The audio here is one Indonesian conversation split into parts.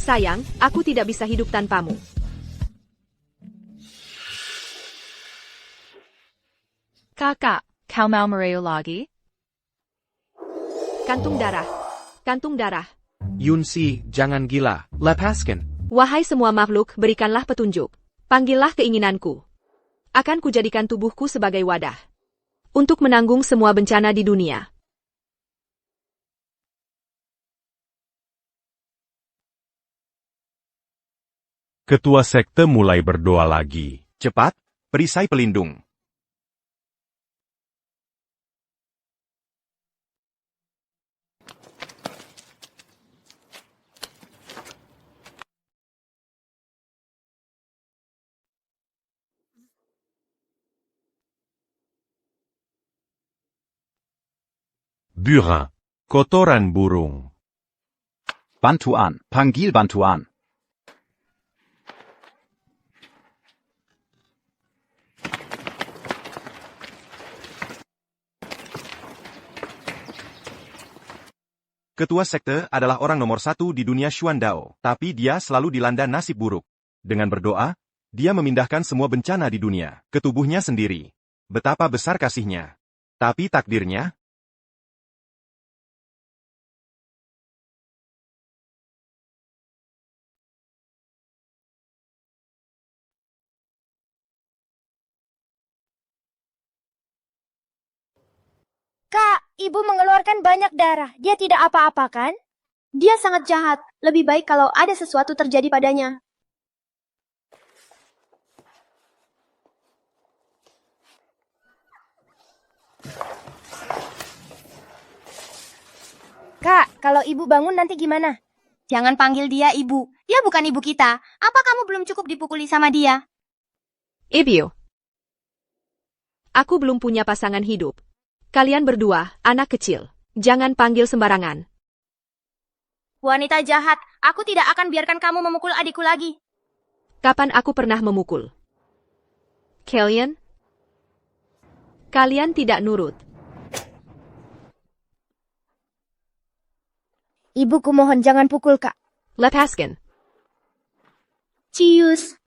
Sayang, aku tidak bisa hidup tanpamu. Kakak, kau mau mereu lagi? Kantung darah. Kantung darah. Yunsi, jangan gila. Lepaskan. Wahai semua makhluk, berikanlah petunjuk. Panggillah keinginanku. Akan kujadikan tubuhku sebagai wadah. Untuk menanggung semua bencana di dunia. Ketua sekte mulai berdoa lagi. Cepat, perisai pelindung. Burin. Kotoran burung. Bantuan, panggil bantuan. Ketua sekte adalah orang nomor 1 di dunia Xuandao, tapi dia selalu dilanda nasib buruk. Dengan berdoa, dia memindahkan semua bencana di dunia ke tubuhnya sendiri. Betapa besar kasihnya. Tapi takdirnya, Kak, ibu mengeluarkan banyak darah. Dia tidak apa-apa kan? Dia sangat jahat. Lebih baik kalau ada sesuatu terjadi padanya. Kak, kalau ibu bangun nanti gimana? Jangan panggil dia ibu. Dia bukan ibu kita. Apa kamu belum cukup dipukuli sama dia? Ibu. Aku belum punya pasangan hidup. Kalian berdua, anak kecil. Jangan panggil sembarangan. Wanita jahat, aku tidak akan biarkan kamu memukul adikku lagi. Kapan aku pernah memukul? Kalian? Kalian tidak nurut. Ibuku mohon jangan pukul, Kak. Lepaskan. Cius.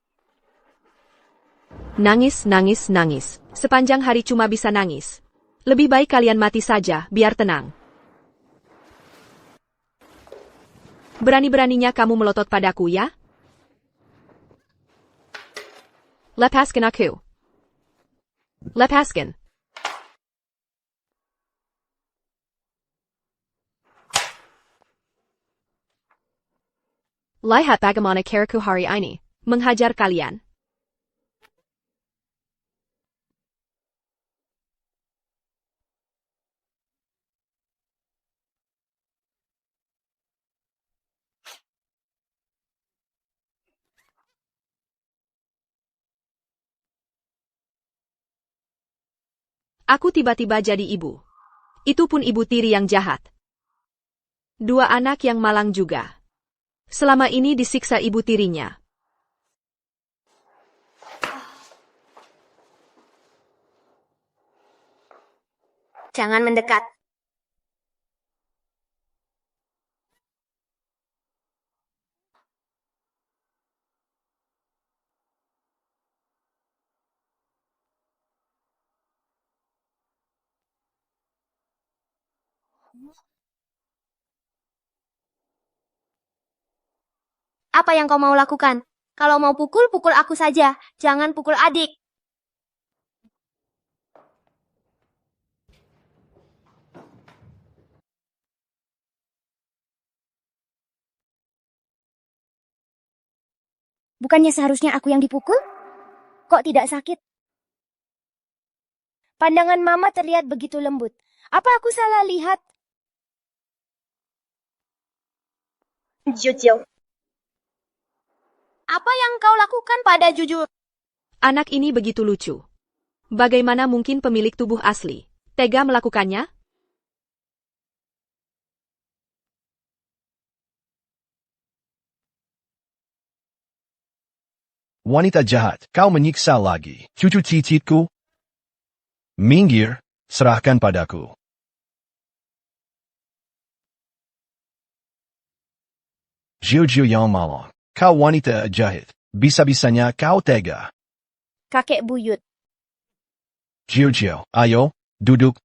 Nangis, nangis, nangis. Sepanjang hari cuma bisa nangis. Lebih baik kalian mati saja, biar tenang. Berani-beraninya kamu melotot padaku, ya? Lepaskan aku. Lepaskan. Lihat bagaimana caraku hari ini. Menghajar kalian. Aku tiba-tiba jadi ibu. Itu pun ibu tiri yang jahat. Dua anak yang malang juga. Selama ini disiksa ibu tirinya. Jangan mendekat. Apa yang kau mau lakukan? Kalau mau pukul, pukul aku saja. Jangan pukul adik. Bukannya seharusnya aku yang dipukul? Kok tidak sakit? Pandangan Mama terlihat begitu lembut. Apa aku salah lihat? Jujur. Apa yang kau lakukan pada Jujur? Anak ini begitu lucu. Bagaimana mungkin pemilik tubuh asli tega melakukannya? Wanita jahat, kau menyiksa lagi. Cucu cicitku. Minggir, serahkan padaku. Jiu yang malang. Kau wanita jahat. Bisa-bisanya kau tega. Kakek buyut. Jiu, ayo, duduk.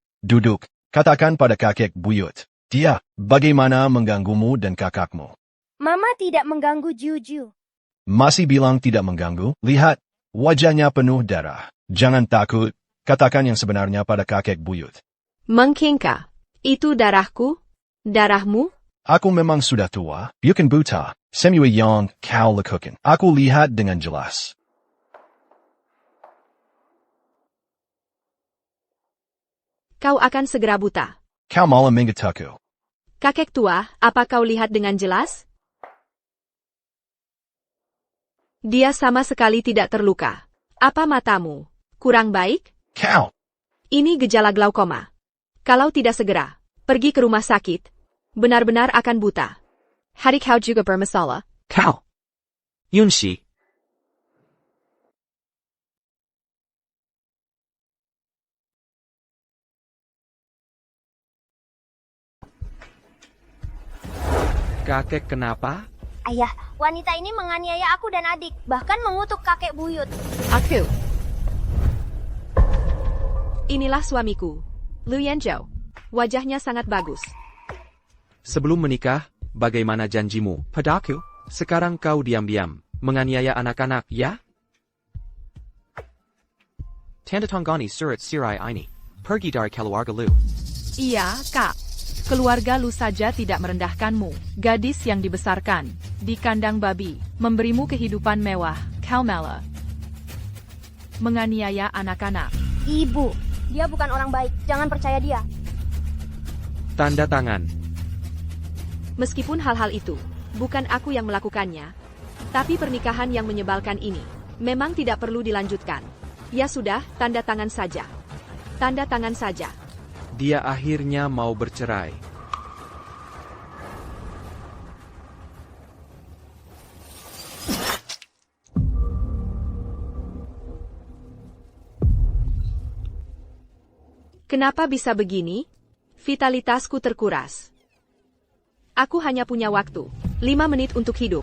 Katakan pada kakek buyut. Dia, bagaimana mengganggumu dan kakakmu? Mama tidak mengganggu Jiu. Masih bilang tidak mengganggu? Lihat, wajahnya penuh darah. Jangan takut, katakan yang sebenarnya pada kakek buyut. Mengkingka. Itu darahku? Darahmu? Aku memang sudah tua, bukan buta. Semua yang kau lakukan, aku lihat dengan jelas. Kau akan segera buta. Kau malah mengataku. Kakek tua, apa kau lihat dengan jelas? Dia sama sekali tidak terluka. Apa matamu? Kurang baik? Kau, Ini gejala glaukoma. Kalau tidak segera pergi ke rumah sakit, benar-benar akan buta. Hari kau juga bermasalah. Kau. Yunshi. Kakek kenapa? Ayah, wanita ini menganiaya aku dan adik, bahkan mengutuk kakek buyut. Aku. Inilah suamiku, Lu Yanzhou. Wajahnya sangat bagus. Sebelum menikah, bagaimana janjimu padaku? Sekarang kau diam-diam menganiaya anak-anak, ya? Tanda tanggani surat sirai ini. Pergi dari keluarga Lu. Iya, Kak. Keluarga Lu saja tidak merendahkanmu. Gadis yang dibesarkan di kandang babi, memberimu kehidupan mewah, kau malah menganiaya anak-anak. Ibu, dia bukan orang baik, jangan percaya dia. Tanda tangan. Meskipun hal-hal itu bukan aku yang melakukannya, tapi pernikahan yang menyebalkan ini memang tidak perlu dilanjutkan. Ya sudah, tanda tangan saja. Tanda tangan saja. Dia akhirnya mau bercerai. Kenapa bisa begini? Vitalitasku terkuras. Aku hanya punya waktu 5 menit untuk hidup.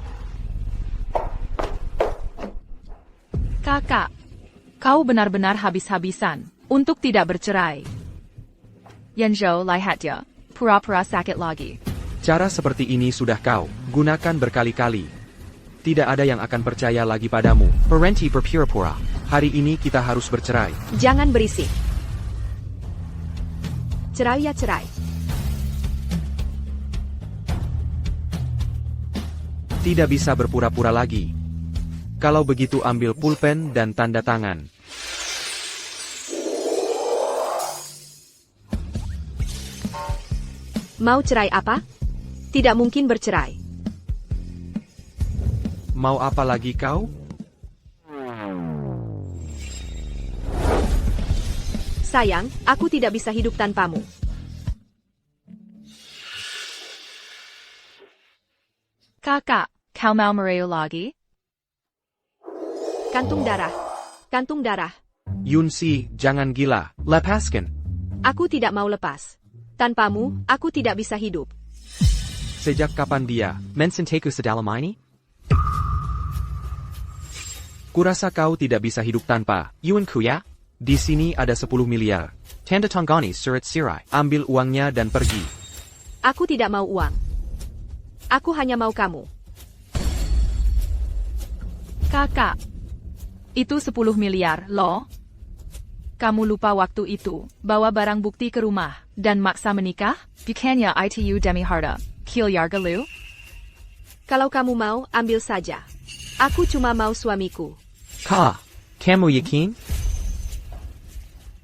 Kakak, kau benar-benar habis-habisan untuk tidak bercerai. Yanzhou, lihat ya, pura-pura sakit lagi. Cara seperti ini sudah kau gunakan berkali-kali. Tidak ada yang akan percaya lagi padamu. Berhenti berpura-pura. Hari ini kita harus bercerai. Jangan berisik. Cerai ya cerai. Tidak bisa berpura-pura lagi. Kalau begitu ambil pulpen dan tanda tangan. Mau cerai apa? Tidak mungkin bercerai. Mau apa lagi kau? Sayang, aku tidak bisa hidup tanpamu. Kakak, kau mau mereu lagi? Kantung darah. Kantung darah. Yunsi, jangan gila. Lepaskan. Aku tidak mau lepas. Tanpamu, aku tidak bisa hidup. Sejak kapan dia mensenteku sedalam ini? Kurasa kau tidak bisa hidup tanpa Yuanku ya? Di sini ada 10 miliar. Tanda tanggani surat sirai. Ambil uangnya dan pergi. Aku tidak mau uang. Aku hanya mau kamu. Kakak, itu 10 miliar, loh. Kamu lupa waktu itu, bawa barang bukti ke rumah, dan maksa menikah? Bukannya itu demi harta, Kilyarga Lu? Kalau kamu mau, ambil saja. Aku cuma mau suamiku. Kamu yakin?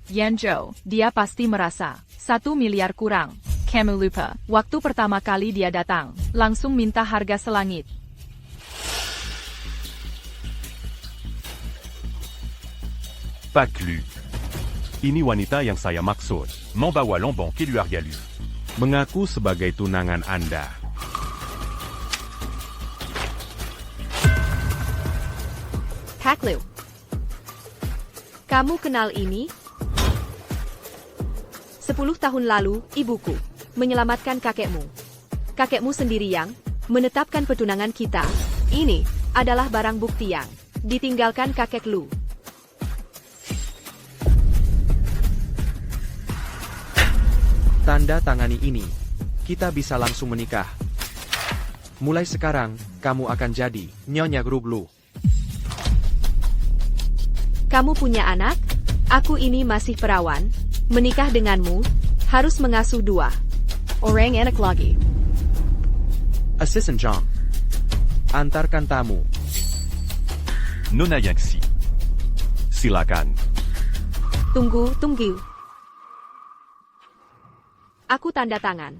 Yanzhou, dia pasti merasa 1 miliar kurang. Kamu lupa, waktu pertama kali dia datang, langsung minta harga selangit. Pak Lu. Ini wanita yang saya maksud. Membawa lombong Kilyarga Lu. Mengaku sebagai tunangan Anda. Pak Lu. Kamu kenal ini? 10 tahun lalu, ibuku menyelamatkan kakekmu. Kakekmu sendiri yang menetapkan pertunangan kita. Ini adalah barang bukti yang ditinggalkan kakek Lu. Tanda tangani ini. Kita bisa langsung menikah. Mulai sekarang, kamu akan jadi Nyonya Grublu. Kamu punya anak? Aku ini masih perawan. Menikah denganmu, harus mengasuh 2 orang anak lagi. Assistant John. Antarkan tamu. Nona Yaxi. Silakan. Tunggu. Aku tanda tangan.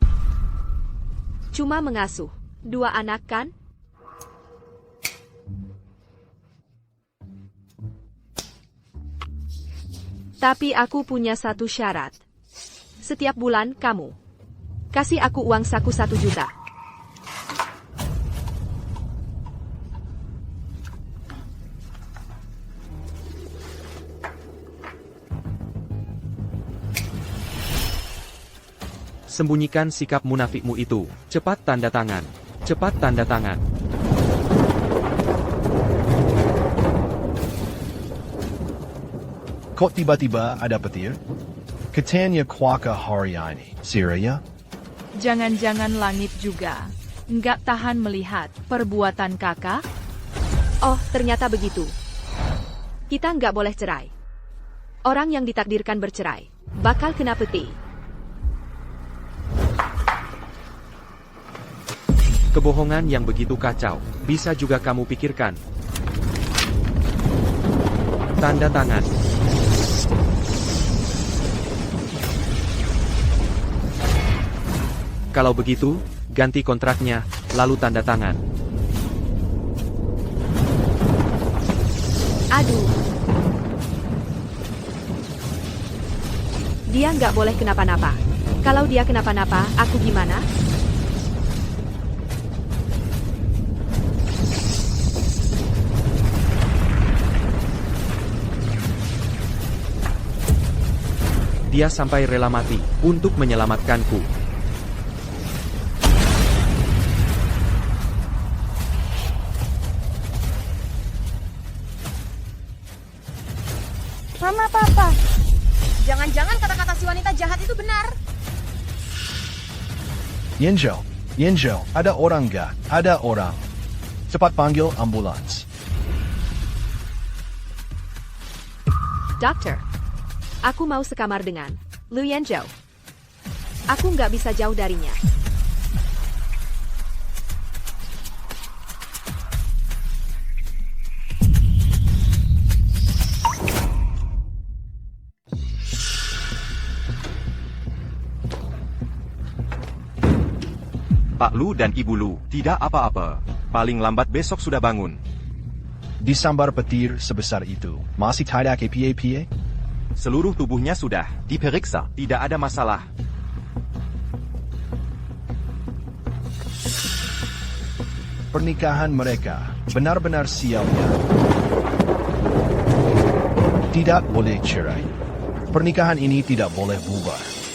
Cuma mengasuh 2 anak kan? Tapi aku punya satu syarat. Setiap bulan kamu kasih aku uang saku 1 juta. Sembunyikan sikap munafikmu itu. Cepat tanda tangan. Cepat tanda tangan. Kok tiba-tiba ada petir? Katanya kuaka hari ini. Syria? Jangan-jangan langit juga. Nggak tahan melihat perbuatan kakak? Oh, ternyata begitu. Kita nggak boleh cerai. Orang yang ditakdirkan bercerai bakal kena peti. Kebohongan yang begitu kacau, bisa juga kamu pikirkan. Tanda tangan. Kalau begitu, ganti kontraknya, lalu tanda tangan. Aduh. Dia nggak boleh kenapa-napa. Kalau dia kenapa-napa, aku gimana? Dia sampai rela mati untuk menyelamatkanku. Mama, Papa. Jangan-jangan kata-kata si wanita jahat itu benar. Yenjo, ada orang gak? Ada orang. Cepat panggil ambulans. Dokter, aku mau sekamar dengan Lu Yanzhou. Aku nggak bisa jauh darinya. Pak Lu dan Ibu Lu, tidak apa-apa. Paling lambat besok sudah bangun. Disambar petir sebesar itu. Masih tidak apa-apa? Seluruh tubuhnya sudah diperiksa, tidak ada masalah. Pernikahan mereka benar-benar sialnya. Tidak boleh cerai. Pernikahan ini tidak boleh bubar.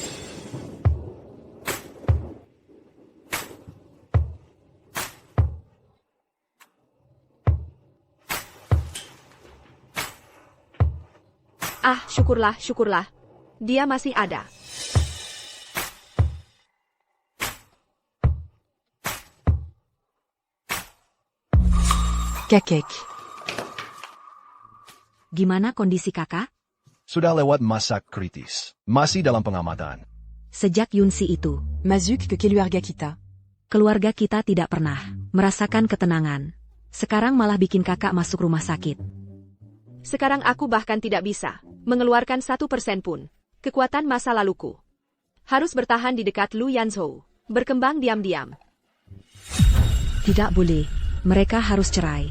Ah, syukurlah. Dia masih ada. Kakek. Gimana kondisi kakak? Sudah lewat masa kritis. Masih dalam pengamatan. Sejak Yunsi itu, Mazuk ke keluarga kita. keluarga kita tidak pernah merasakan ketenangan. Sekarang malah bikin kakak masuk rumah sakit. Sekarang aku bahkan tidak bisa mengeluarkan 1% pun kekuatan masa laluku. Harus bertahan di dekat Lu Yanzhou, berkembang diam-diam. Tidak boleh, mereka harus cerai.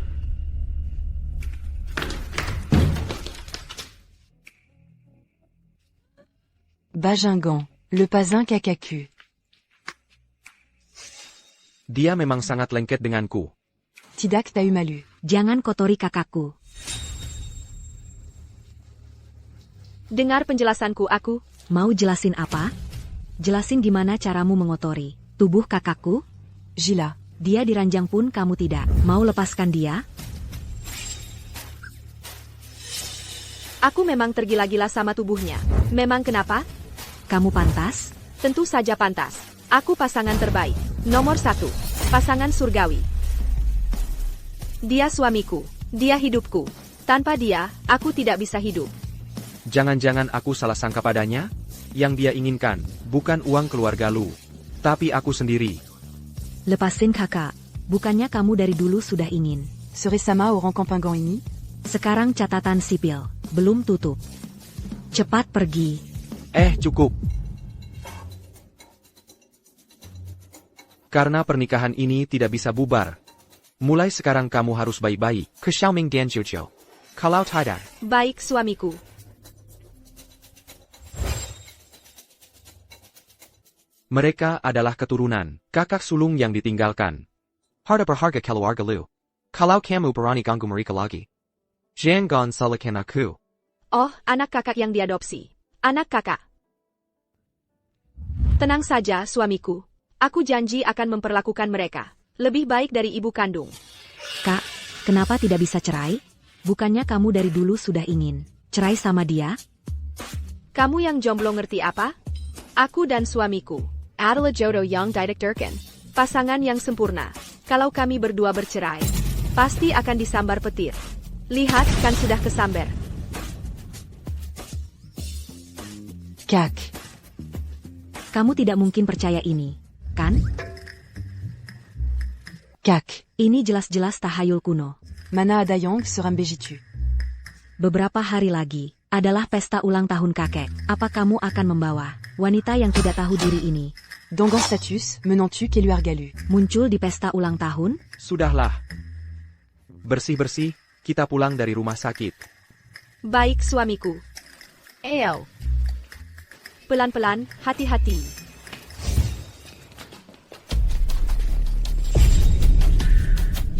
Bajingan, le pasin Kakaku. Dia memang sangat lengket denganku. Tidak tahu malu. Jangan kotori kakakku. Dengar penjelasanku, aku. Mau jelasin apa? Jelasin gimana caramu mengotori tubuh kakakku? Gila, Dia diranjang pun kamu tidak. Mau lepaskan dia? Aku memang tergila-gila sama tubuhnya. Memang kenapa? Kamu pantas? Tentu saja pantas. Aku pasangan terbaik. Nomor 1. Pasangan surgawi. Dia suamiku. Dia hidupku. Tanpa dia, aku tidak bisa hidup. Jangan-jangan aku salah sangka padanya? Yang dia inginkan, bukan uang keluarga Lu, tapi aku sendiri. Lepasin kakak. Bukannya kamu dari dulu sudah ingin. Serait Sama au rang Campingan ini? Sekarang catatan sipil. Belum tutup. Cepat pergi. Cukup. Karena pernikahan ini tidak bisa bubar. Mulai sekarang kamu harus baik-baik. Ke Xiaoming Dan Chucho. Kalau tidak, Baik suamiku. mereka adalah keturunan kakak sulung yang ditinggalkan. Harta berharga keluarga Lu. Kalau kamu berani ganggu mereka lagi, jangan salahkan aku. Oh, anak kakak yang diadopsi. Anak kakak. Tenang saja, suamiku. Aku janji akan memperlakukan mereka lebih baik dari ibu kandung. Kak, kenapa tidak bisa cerai? Bukannya kamu dari dulu sudah ingin cerai sama dia? Kamu yang jomblo ngerti apa? Aku dan suamiku adalah jodoh yang dideklarasikan. Pasangan yang sempurna. Kalau kami berdua bercerai, pasti akan disambar petir. Lihat, kan sudah kesambar. Kak. Kamu tidak mungkin percaya ini, kan? Kak. Ini jelas-jelas tahayul kuno. Mana Adayong sera Mbejitu. Beberapa hari lagi adalah pesta ulang tahun kakek. Apa kamu akan membawa wanita yang tidak tahu diri ini Dangan status, menantu Keluarga Lu. muncul di pesta ulang tahun? Sudahlah. Bersih-bersih, kita pulang dari rumah sakit. Baik suamiku. Pelan-pelan, hati-hati.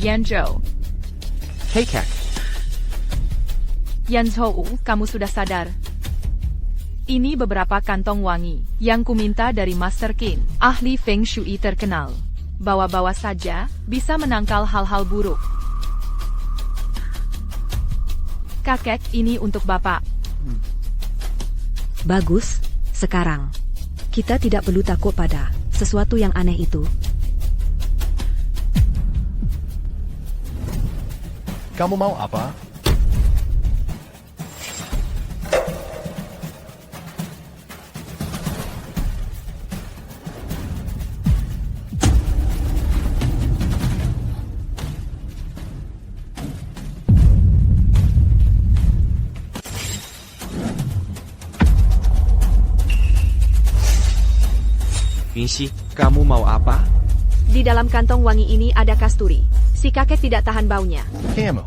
Yanzhou. Hey Kek, Yanzhou, kamu sudah sadar? Ini beberapa kantong wangi yang kuminta dari Master Qin, ahli Feng Shui terkenal. Bawa-bawa saja, bisa menangkal hal-hal buruk. Kakek, ini untuk Bapak. Bagus. Sekarang kita tidak perlu takut pada sesuatu yang aneh itu. Kamu mau apa? Vinci, kamu mau apa? Di dalam kantong wangi ini ada kasturi. Si kakek tidak tahan baunya. Kamu.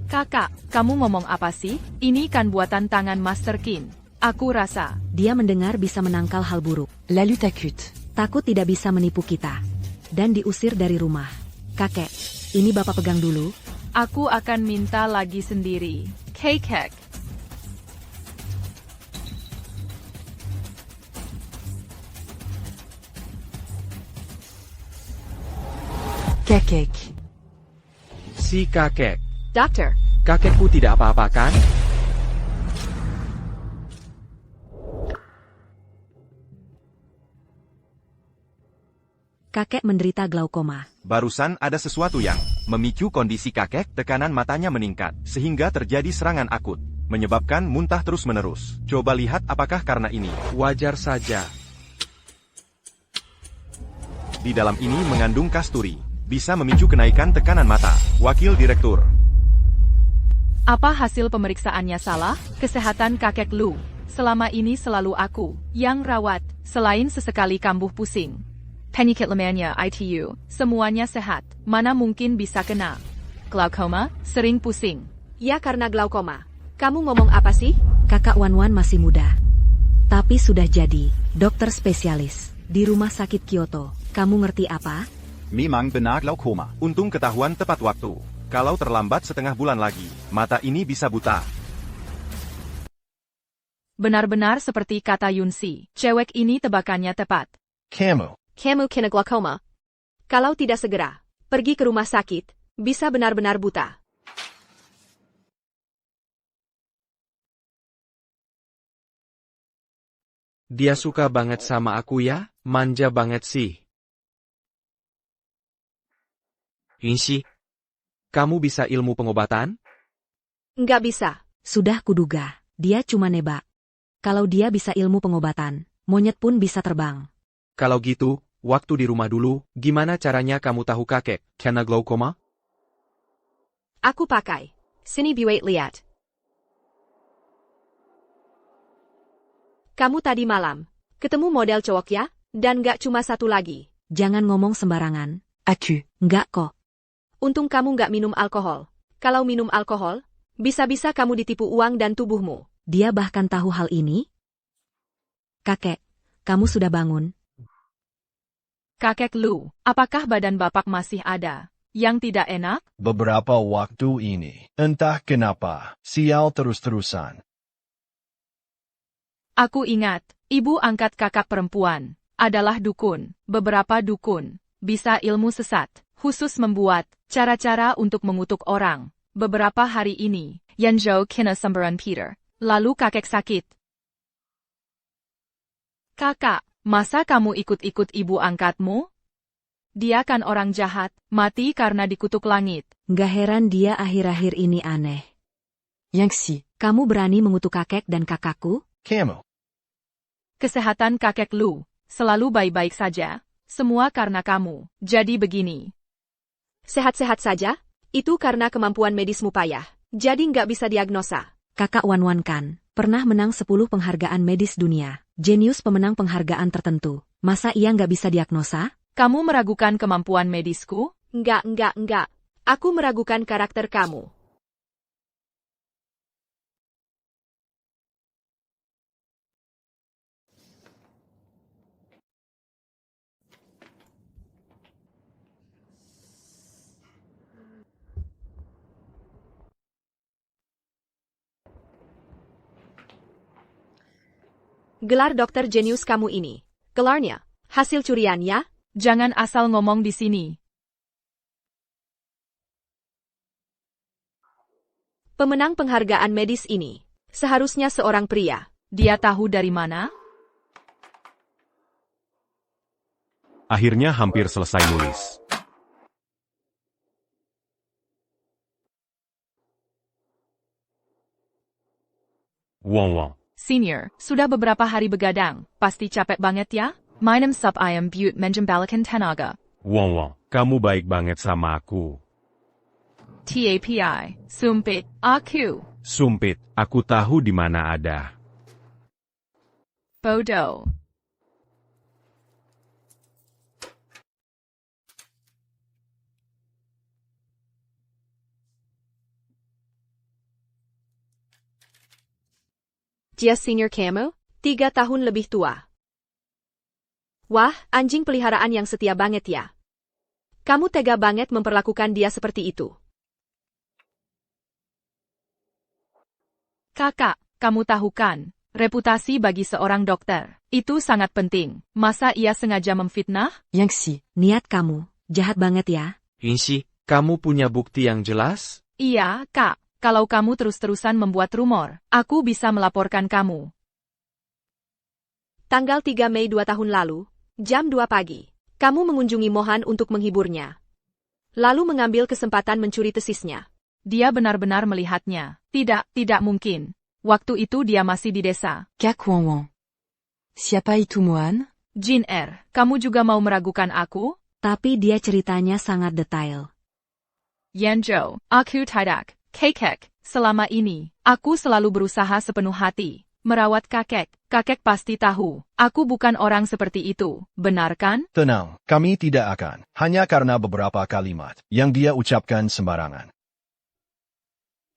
Kakak, kamu ngomong apa sih? Ini kan buatan tangan Master Qin. Aku rasa Dia mendengar bisa menangkal hal buruk. La lutte acute. Takut tidak bisa menipu kita. Dan diusir dari rumah. Kakek, ini Bapak pegang dulu. aku akan minta lagi sendiri. Kakek. Kakek. Si kakek. Dokter, Kakekku tidak apa-apa kan? Kakek menderita glaukoma. Barusan ada sesuatu yang memicu kondisi kakek, tekanan matanya meningkat, sehingga terjadi serangan akut, menyebabkan muntah terus-menerus. Coba lihat apakah karena ini. Wajar saja. Di dalam ini mengandung kasturi. Bisa memicu kenaikan tekanan mata. Wakil Direktur. Apa hasil pemeriksaannya salah? Kesehatan kakek Lu. Selama ini selalu aku yang rawat, selain sesekali kambuh pusing. Penyakit lemahnya ITU, semuanya sehat. Mana mungkin bisa kena glaukoma, sering pusing. ya karena glaukoma. Kamu ngomong apa sih? Kakak Wanwan masih muda. Tapi sudah jadi dokter spesialis di rumah sakit Kyoto. Kamu ngerti apa? Memang benar glaukoma. Untung ketahuan tepat waktu. Kalau terlambat setengah bulan lagi, mata ini bisa buta. Benar-benar seperti kata Yunsi, cewek ini tebakannya tepat. Kamu. Kamu kena glaukoma. Kalau tidak segera pergi ke rumah sakit, bisa benar-benar buta. Dia suka banget sama aku ya, manja banget sih. Yunxi, kamu bisa ilmu pengobatan? Nggak bisa. Sudah kuduga, dia cuma nebak. Kalau dia bisa ilmu pengobatan, monyet pun bisa terbang. Kalau gitu, waktu di rumah dulu, gimana caranya kamu tahu kakek kena glaukoma? Aku pakai. Sini Biwait lihat. Kamu tadi malam, ketemu model cowok ya? Dan nggak cuma satu lagi. Jangan ngomong sembarangan. Aku. Nggak kok. Untung kamu nggak minum alkohol. Kalau minum alkohol, bisa-bisa kamu ditipu uang dan tubuhmu. Dia bahkan tahu hal ini? Kakek, kamu sudah bangun? Kakek Lu, apakah badan Bapak masih ada yang tidak enak? Beberapa waktu ini, entah kenapa, sial terus-terusan. Aku ingat, ibu angkat kakak perempuan adalah dukun. Beberapa dukun bisa ilmu sesat, khusus membuat cara-cara untuk mengutuk orang. Beberapa hari ini, Yanzhou kena sembaran Peter. Lalu kakek sakit. Kakak, masa kamu ikut-ikut ibu angkatmu? Dia kan orang jahat, mati karena dikutuk langit. Nggak heran dia akhir-akhir ini aneh. Yangxi. Kamu berani mengutuk kakek dan kakakku? Kamu. Kesehatan kakek Lu selalu baik-baik saja. Semua karena kamu. Jadi begini. Sehat-sehat saja? Itu karena kemampuan medismu payah. Jadi nggak bisa diagnosa. Kakak Wan kan, pernah menang 10 penghargaan medis dunia. Jenius pemenang penghargaan tertentu. Masa ia nggak bisa diagnosa? Kamu meragukan kemampuan medisku? Enggak. Aku meragukan karakter kamu. Gelar dokter jenius kamu ini. Gelarnya, hasil curian ya? Jangan asal ngomong di sini. Pemenang penghargaan medis ini, seharusnya seorang pria. Dia tahu dari mana? Akhirnya hampir selesai nulis. Wong. Senior, sudah beberapa hari begadang. Pasti capek banget ya? Minum sup ayam buat menjembalakan tenaga. Wong, kamu baik banget sama aku. TAPI, sumpit, aku. Sumpit, aku tahu di mana ada. Bodoh. Dia senior kamu? 3 tahun lebih tua. Wah, anjing peliharaan yang setia banget ya. Kamu tega banget memperlakukan dia seperti itu. Kakak, kamu tahu kan, reputasi bagi seorang dokter, itu sangat penting. Masa ia sengaja memfitnah? Yangxi. Niat kamu, jahat banget ya. Yunxi, kamu punya bukti yang jelas? Iya, Kak. Kalau kamu terus-terusan membuat rumor, aku bisa melaporkan kamu. Tanggal 3 Mei 2 tahun lalu, jam 2 pagi, kamu mengunjungi Mohan untuk menghiburnya. Lalu mengambil kesempatan mencuri tesisnya. Dia benar-benar melihatnya. Tidak mungkin. Waktu itu dia masih di desa. Kak Wong. Siapa itu Mohan? Jin kamu juga mau meragukan aku? Tapi dia ceritanya sangat detail. Yanzhou, aku tidak. Kakek, selama ini, aku selalu berusaha sepenuh hati merawat kakek. Kakek pasti tahu, aku bukan orang seperti itu, benar kan? Tenang, kami tidak akan. Hanya karena beberapa kalimat yang dia ucapkan sembarangan.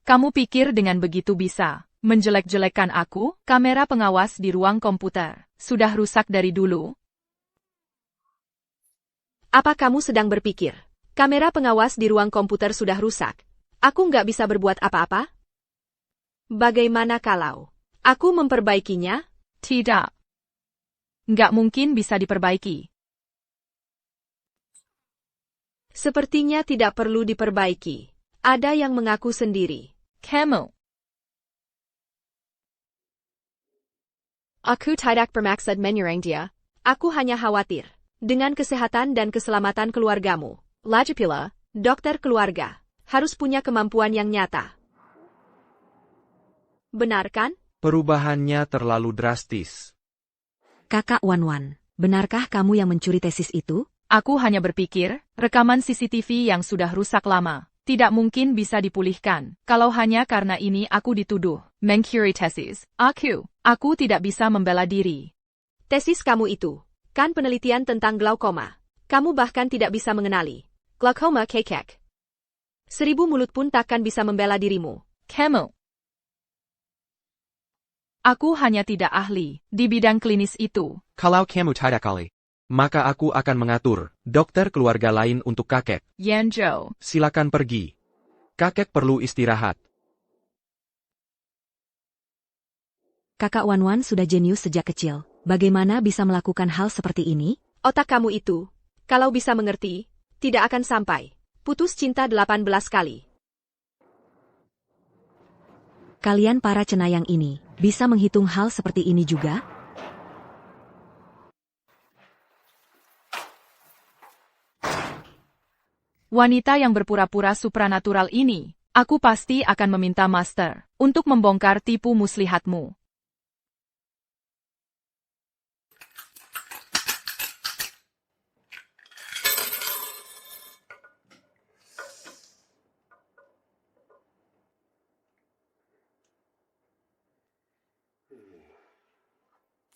Kamu pikir dengan begitu bisa menjelek-jelekkan aku? Kamera pengawas di ruang komputer sudah rusak dari dulu. Apa kamu sedang berpikir? Kamera pengawas di ruang komputer sudah rusak. Aku nggak bisa berbuat apa-apa? Bagaimana kalau aku memperbaikinya? Tidak. Nggak mungkin bisa diperbaiki. Sepertinya tidak perlu diperbaiki. Ada yang mengaku sendiri. Kamu. Aku tidak bermaksud menyerang dia. Aku hanya khawatir dengan kesehatan dan keselamatan keluargamu. Lagi pula, dokter keluarga harus punya kemampuan yang nyata. Benar kan? Perubahannya terlalu drastis. Kakak Wanwan, benarkah kamu yang mencuri tesis itu? Aku hanya berpikir, rekaman CCTV yang sudah rusak lama tidak mungkin bisa dipulihkan. Kalau hanya karena ini aku dituduh mencuri tesis. Aku tidak bisa membela diri. Tesis kamu itu kan penelitian tentang glaukoma. Kamu bahkan tidak bisa mengenali glaukoma kekek. 1000 mulut pun takkan bisa membela dirimu. Kamu. Aku hanya tidak ahli di bidang klinis itu. Kalau kamu tidak ahli, maka aku akan mengatur dokter keluarga lain untuk kakek. Yanzhou. Silakan pergi. Kakek perlu istirahat. Kakak Wanwan sudah jenius sejak kecil. Bagaimana bisa melakukan hal seperti ini? Otak kamu itu, kalau bisa mengerti, tidak akan sampai putus cinta 18 kali. Kalian para cenayang ini, bisa menghitung hal seperti ini juga? Wanita yang berpura-pura supranatural ini, aku pasti akan meminta master untuk membongkar tipu muslihatmu.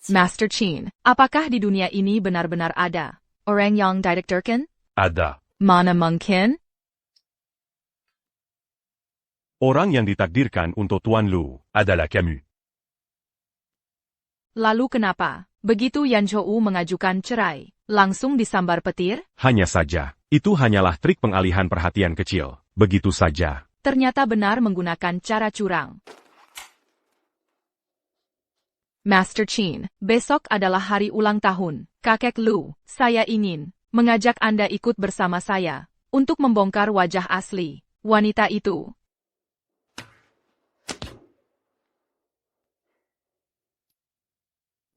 Master Qin, apakah di dunia ini benar-benar ada orang yang ditakdirkan? Ada. Mana mungkin? Orang yang ditakdirkan untuk Tuan Lu adalah Camus. Lalu kenapa? Begitu Yanzhou mengajukan cerai, langsung disambar petir? Hanya saja, itu hanyalah trik pengalihan perhatian kecil. Begitu saja. Ternyata benar menggunakan cara curang. Master Qin, besok adalah hari ulang tahun kakek Lu. Saya ingin mengajak Anda ikut bersama saya untuk membongkar wajah asli wanita itu.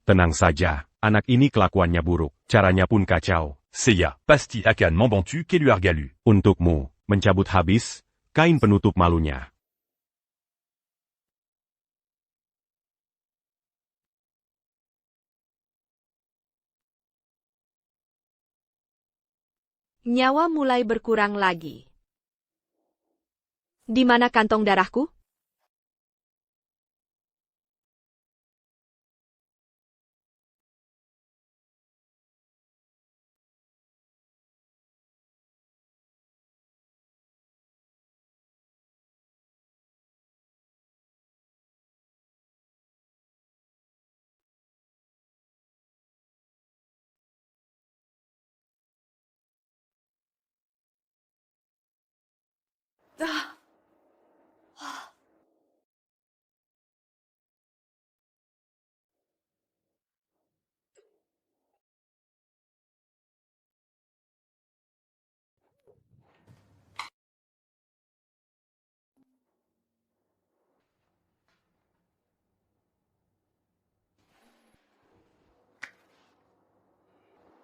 Tenang saja, anak ini kelakuannya buruk, caranya pun kacau. Saya pasti akan membantu keluarga Lu. Untukmu, mencabut habis kain penutup malunya. Nyawa mulai berkurang lagi. Di mana kantong darahku?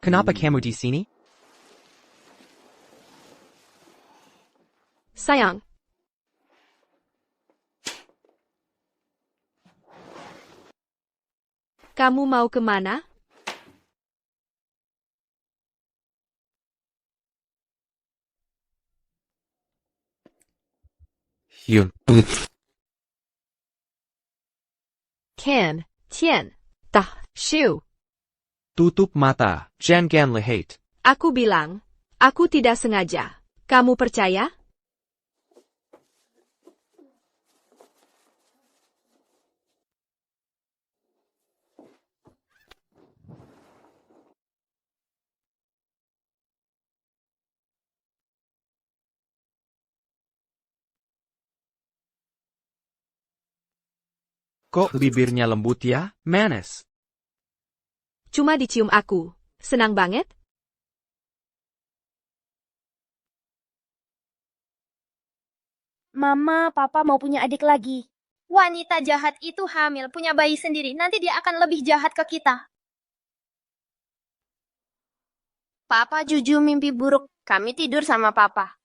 Kenapa kamu di sini? Sayang. Kamu mau kemana? Yun. Kan, Tian, Tah, Shu. Tutup mata, jangan lihat. Aku bilang, aku tidak sengaja. Kamu percaya? Kok bibirnya lembut ya, manis? Cuma dicium aku. Senang banget? Mama, Papa mau punya adik lagi. Wanita jahat itu hamil, punya bayi sendiri. Nanti dia akan lebih jahat ke kita. Papa Juju mimpi buruk. Kami tidur sama Papa.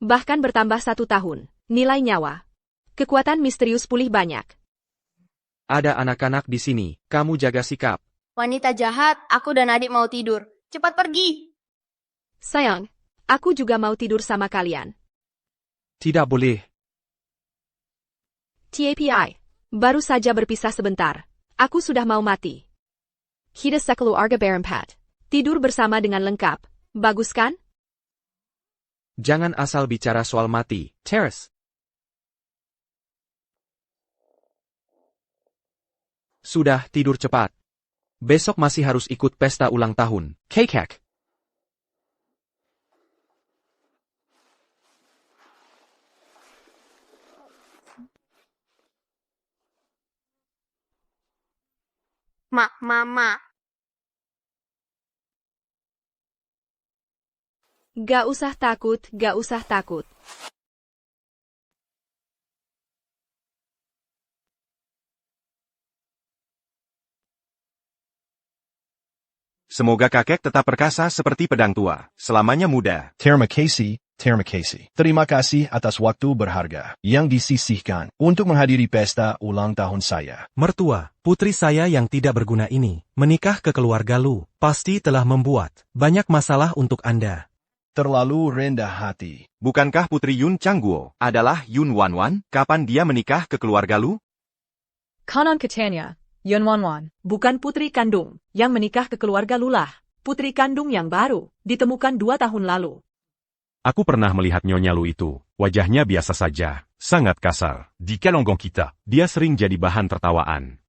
Bahkan bertambah 1 tahun. Nilai nyawa. Kekuatan misterius pulih banyak. Ada anak-anak di sini, kamu jaga sikap. Wanita jahat, aku dan adik mau tidur. Cepat pergi. Sayang, aku juga mau tidur sama kalian. Tidak boleh. TAPI. Baru saja berpisah sebentar. Aku sudah mau mati. Kita sekeluarga berempat. Tidur bersama dengan lengkap. Bagus kan? Jangan asal bicara soal mati, Terrace. Sudah, tidur cepat. Besok masih harus ikut pesta ulang tahun, Cake. Mama. Gak usah takut, gak usah takut. Semoga kakek tetap perkasa seperti pedang tua, selamanya muda. Terima kasih. Terima kasih atas waktu berharga yang disisihkan untuk menghadiri pesta ulang tahun saya. Mertua, putri saya yang tidak berguna ini, menikah ke keluarga Lu, pasti telah membuat banyak masalah untuk Anda. Terlalu rendah hati. Bukankah Putri Yun Changguo adalah Yun Wanwan? Kapan dia menikah ke keluarga Lu? Konon katanya, Yun Wanwan bukan putri kandung yang menikah ke keluarga Lulah. Putri kandung yang baru ditemukan 2 tahun lalu. Aku pernah melihat Nyonya Lu itu. Wajahnya biasa saja, sangat kasar. Di Kalongong kita, dia sering jadi bahan tertawaan.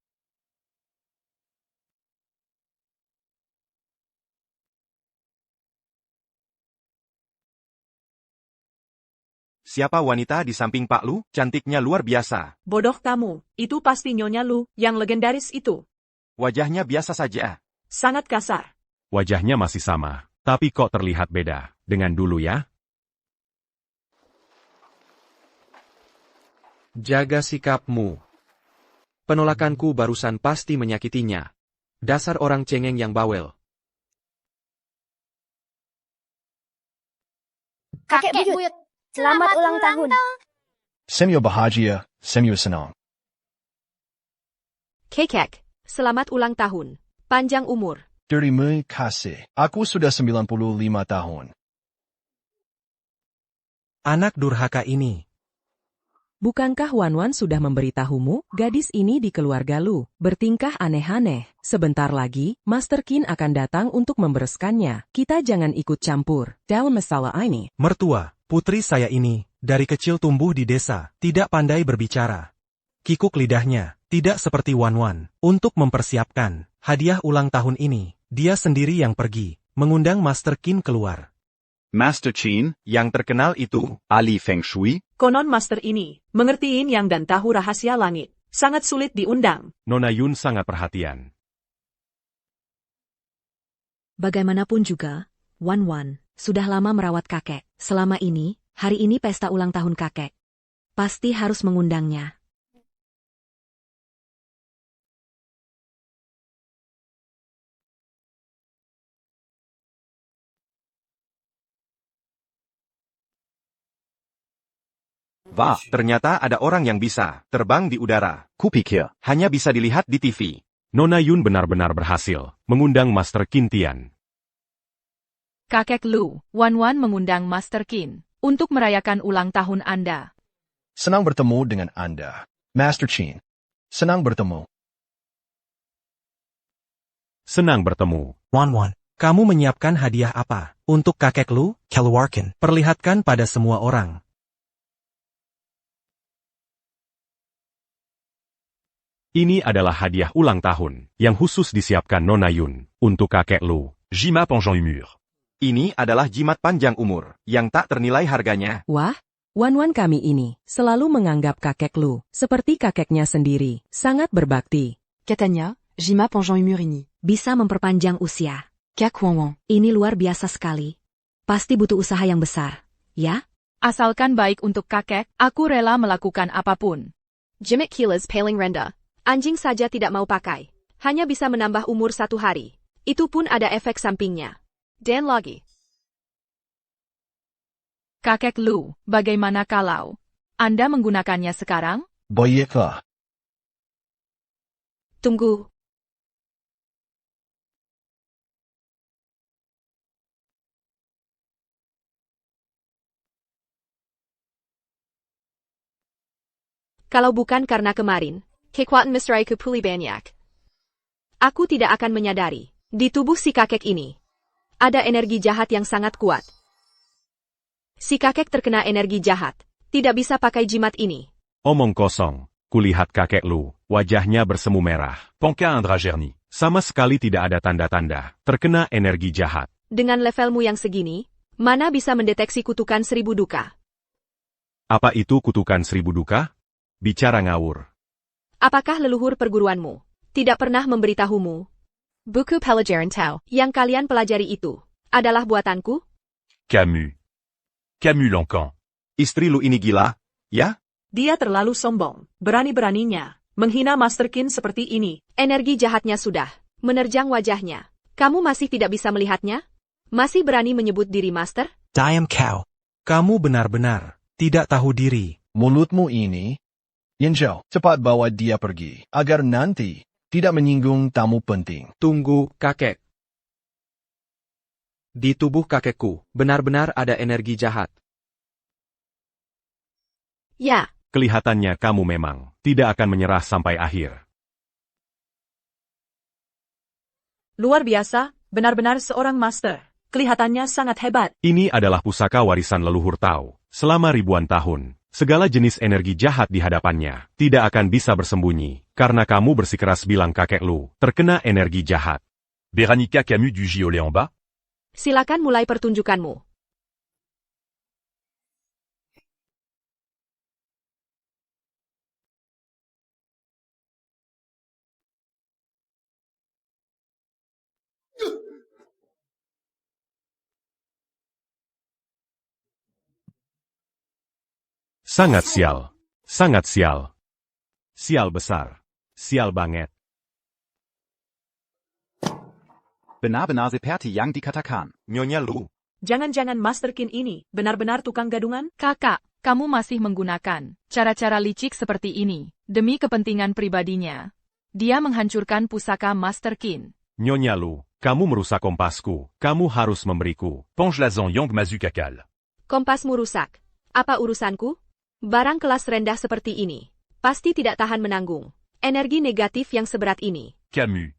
Siapa wanita di samping Pak Lu? Cantiknya luar biasa. Bodoh kamu, itu pasti Nyonya Lu yang legendaris itu. Wajahnya biasa saja. Sangat kasar. Wajahnya masih sama, tapi kok terlihat beda dengan dulu ya? Jaga sikapmu. Penolakanku barusan pasti menyakitinya. Dasar orang cengeng yang bawel. Kakek buyut, selamat ulang tahun. Semyo bahagia, semyo senang. Cake, selamat ulang tahun. Panjang umur. Terima kasih. Aku sudah 95 tahun. Anak durhaka ini. Bukankah Wanwan sudah memberitahumu, gadis ini di keluarga Lu bertingkah aneh-aneh. Sebentar lagi, Master Qin akan datang untuk membereskannya. Kita jangan ikut campur dalam masalah ini. Mertua, putri saya ini, dari kecil tumbuh di desa, tidak pandai berbicara. Kikuk lidahnya, tidak seperti Wanwan. Untuk mempersiapkan hadiah ulang tahun ini, dia sendiri yang pergi, mengundang Master Qin keluar. Master Qin, yang terkenal itu, ahli Feng Shui. Konon master ini, mengertiin yang dan tahu rahasia langit. Sangat sulit diundang. Nona Yun sangat perhatian. Bagaimanapun juga, Wanwan sudah lama merawat kakek. Selama ini, hari ini pesta ulang tahun kakek. Pasti harus mengundangnya. Wah, ternyata ada orang yang bisa terbang di udara. Kupikir hanya bisa dilihat di TV. Nona Yun benar-benar berhasil mengundang Master Qin Tian. Kakek Lu, Wanwan mengundang Master Qin untuk merayakan ulang tahun Anda. Senang bertemu dengan Anda, Master Qin. Senang bertemu. Senang bertemu. Wanwan, kamu menyiapkan hadiah apa untuk kakek Lu, Keluarkan? Perlihatkan pada semua orang. Ini adalah hadiah ulang tahun yang khusus disiapkan Nona Yun untuk kakek Lu, Jimat Panjang Umur. Ini adalah jimat panjang umur yang tak ternilai harganya. Wah, Wan kami ini selalu menganggap kakek Lu seperti kakeknya sendiri, sangat berbakti. Catania, Jima Panjean Umurini. Bisa memperpanjang usia. Kak Wanwan. Ini luar biasa sekali. Pasti butuh usaha yang besar, ya? Asalkan baik untuk kakek, aku rela melakukan apapun. Jimit Kilas paling rendah. Anjing saja tidak mau pakai. Hanya bisa menambah umur 1 hari. Itu pun ada efek sampingnya. Dan lagi. Kakek Lu, bagaimana kalau Anda menggunakannya sekarang? Baiklah. Tunggu. Kalau bukan karena kemarin, kekuatan Mr. pulih banyak. Aku tidak akan menyadari, di tubuh si kakek ini, ada energi jahat yang sangat kuat. Si kakek terkena energi jahat, tidak bisa pakai jimat ini. Omong kosong. Kulihat kakek Lu, wajahnya bersemu merah. Ponka Andragerni. Sama sekali tidak ada tanda-tanda terkena energi jahat. Dengan levelmu yang segini, mana bisa mendeteksi kutukan 1000 duka? Apa itu kutukan 1000 duka? Bicara ngawur. Apakah leluhur perguruanmu tidak pernah memberitahumu? Buku pelajaran Tao yang kalian pelajari itu adalah buatanku? Camus. Camus Loncan. Istri Lu ini gila, ya? Dia terlalu sombong, berani-beraninya menghina Master Qin seperti ini. Energi jahatnya sudah menerjang wajahnya. Kamu masih tidak bisa melihatnya? Masih berani menyebut diri Master? Diam kau. Kamu benar-benar tidak tahu diri. Mulutmu ini. Yanzhou, cepat bawa dia pergi, agar nanti tidak menyinggung tamu penting. Tunggu, kakek. Di tubuh kakekku, benar-benar ada energi jahat. Ya. Kelihatannya kamu memang tidak akan menyerah sampai akhir. Luar biasa, benar-benar seorang master. Kelihatannya sangat hebat. Ini adalah pusaka warisan leluhur Tao. Selama ribuan tahun, segala jenis energi jahat di hadapannya tidak akan bisa bersembunyi, karena kamu bersikeras bilang kakek Lu terkena energi jahat. Béranica Camus du Giolet en bas? Silakan mulai pertunjukanmu. Sangat sial. Sangat sial. Sial besar. Sial banget. Benar-benar seperti yang dikatakan. Nyonya Lu. Jangan-jangan Master Qin ini benar-benar tukang gadungan? Kakak, kamu masih menggunakan cara-cara licik seperti ini demi kepentingan pribadinya. Dia menghancurkan pusaka Master Qin. Nyonya Lu, kamu merusak kompasku. Kamu harus memberiku. Pongelazon Yong Mazu Kakal. Kompasmu rusak. Apa urusanku? Barang kelas rendah seperti ini pasti tidak tahan menanggung energi negatif yang seberat ini. Camus.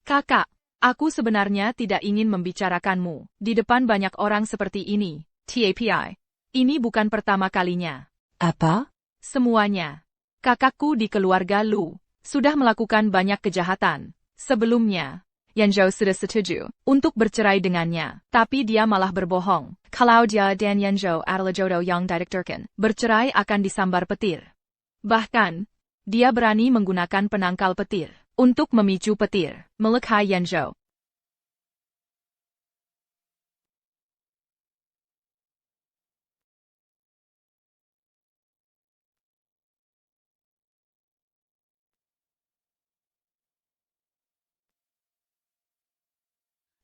Kakak, aku sebenarnya tidak ingin membicarakanmu di depan banyak orang seperti ini. TAPI. Ini bukan pertama kalinya. Apa? Semuanya. Kakakku di keluarga Lu sudah melakukan banyak kejahatan. Sebelumnya, Yanzhou sudah setuju untuk bercerai dengannya, tapi dia malah berbohong. Kalau dia dan Yanzhou adalah jodoh yang dideklarasikan, bercerai akan disambar petir. Bahkan, dia berani menggunakan penangkal petir untuk memicu petir, melukai Yanzhou.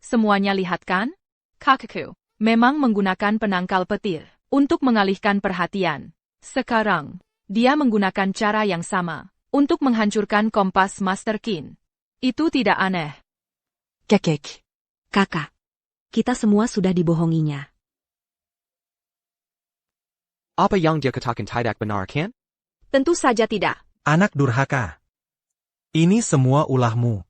Semuanya lihat kan? Kakakku memang menggunakan penangkal petir untuk mengalihkan perhatian. Sekarang, dia menggunakan cara yang sama untuk menghancurkan kompas Master Qin. Itu tidak aneh. Kakek. Kakak. Kita semua sudah dibohonginya. Apa yang dia katakan tidak benar kan? Tentu saja tidak. Anak durhaka. Ini semua ulahmu.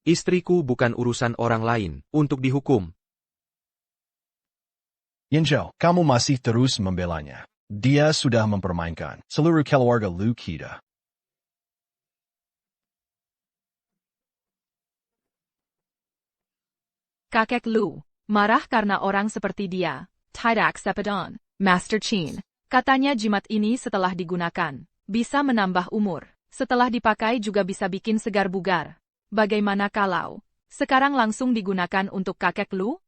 Istriku bukan urusan orang lain untuk dihukum. Yanzhou, kamu masih terus membelanya. Dia sudah mempermainkan seluruh keluarga Lu kita. Kakek Lu marah karena orang seperti dia. Tidak Sepedon, Master Qin. Katanya jimat ini setelah digunakan, bisa menambah umur. Setelah dipakai juga bisa bikin segar bugar. Bagaimana kalau sekarang langsung digunakan untuk kakek Lu?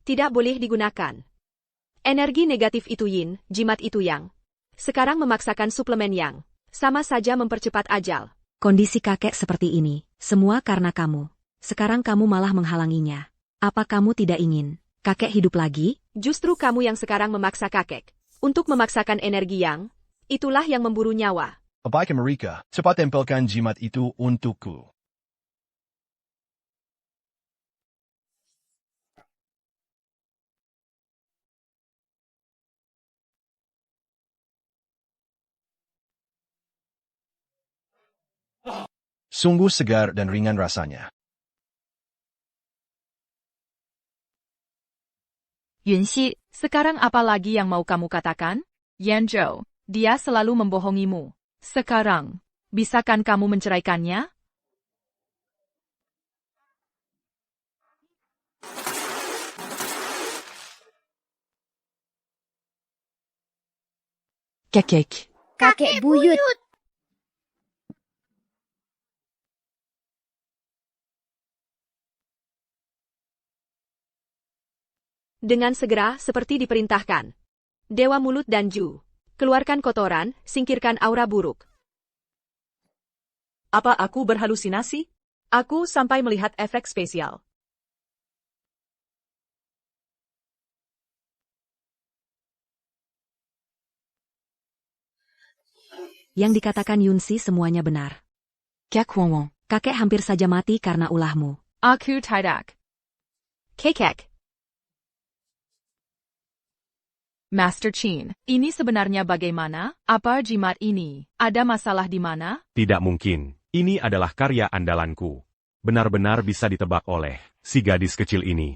Tidak boleh digunakan. Energi negatif itu yin, jimat itu yang. Sekarang memaksakan suplemen yang. Sama saja mempercepat ajal. Kondisi kakek seperti ini, semua karena kamu. Sekarang kamu malah menghalanginya. Apa kamu tidak ingin kakek hidup lagi? Justru kamu yang sekarang memaksa kakek. Untuk memaksakan energi yang, itulah yang memburu nyawa. Baik mereka, cepat tempelkan jimat itu untukku. Sungguh segar dan ringan rasanya. Yunxi, sekarang apa lagi yang mau kamu katakan? Yanzhou, dia selalu membohongimu. Sekarang, bisakan kamu menceraikannya? Kakek. Kakek buyut. Dengan segera seperti diperintahkan. Dewa Mulut dan Ju. Keluarkan kotoran, singkirkan aura buruk. Apa aku berhalusinasi? Aku sampai melihat efek spesial. Yang dikatakan Yunxi semuanya benar. Kak Wanwan. Kakek hampir saja mati karena ulahmu. Aku tidak. Kekek. Master Qin, ini sebenarnya bagaimana? Apa jimat ini? Ada masalah di mana? Tidak mungkin. Ini adalah karya andalanku. Benar-benar bisa ditebak oleh si gadis kecil ini.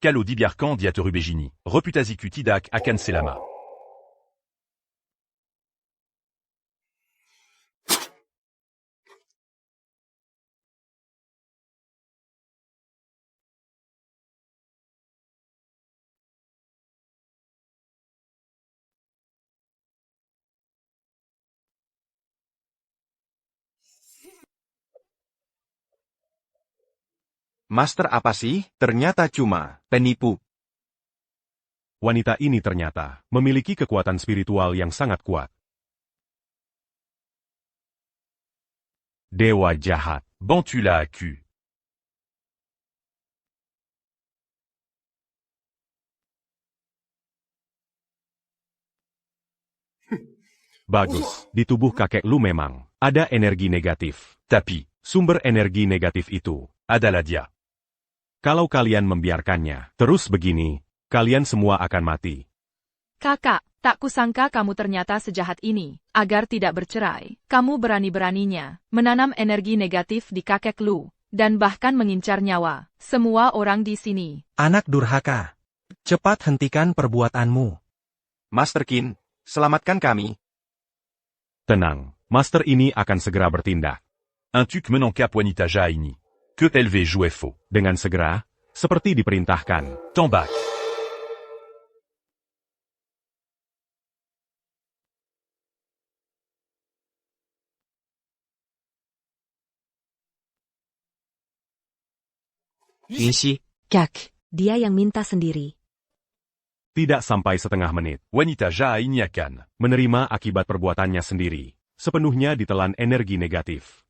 Kalo Dibiarkan Diate Rubegini, Reputaziku Tidak Akan Selama. Master apa sih? Ternyata cuma penipu. Wanita ini ternyata memiliki kekuatan spiritual yang sangat kuat. Dewa jahat. Bon tu l'as accu. Bagus, di tubuh kakek Lu memang ada energi negatif. Tapi, sumber energi negatif itu adalah dia. Kalau kalian membiarkannya terus begini, kalian semua akan mati. Kakak, tak kusangka kamu ternyata sejahat ini. Agar tidak bercerai, kamu berani-beraninya menanam energi negatif di kakek Lu, dan bahkan mengincar nyawa semua orang di sini. Anak durhaka. Cepat hentikan perbuatanmu. Master Qin, selamatkan kami. Tenang, Master ini akan segera bertindak. Un tuc menant cap wanita jaini. Que élevé jouet faux. Dengan segera, seperti diperintahkan. Tambak. Yunxi, Kak. Dia yang minta sendiri. Tidak sampai setengah menit. Wanita jaini akan menerima akibat perbuatannya sendiri. Sepenuhnya ditelan energi negatif.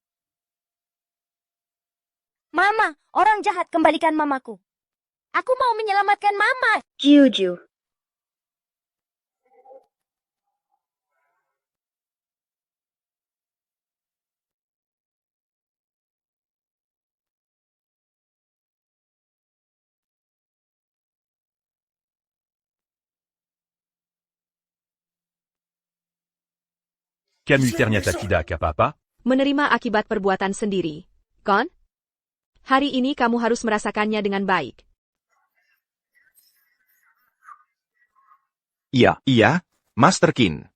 Mama, orang jahat kembalikan mamaku. Aku mau menyelamatkan mama. Juju. Camus ternyata tidak apa-apa. Menerima akibat perbuatan sendiri. Kon? Hari ini kamu harus merasakannya dengan baik. Iya, Master Qin.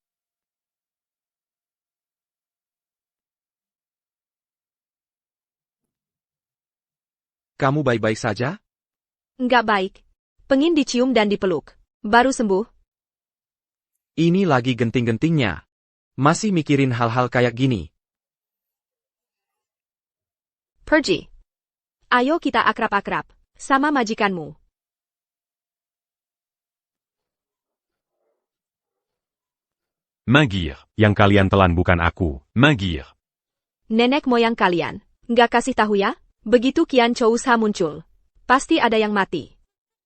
kamu baik-baik saja? Nggak baik. Pengin dicium dan dipeluk. Baru sembuh. Ini lagi genting-gentingnya. Masih mikirin hal-hal kayak gini. Pergi. Ayo kita akrab-akrab. Sama majikanmu. Mingir. Yang kalian telan bukan aku. Mingir. Nenek moyang kalian. Nggak kasih tahu ya? Begitu Kian Chousha muncul. Pasti ada yang mati.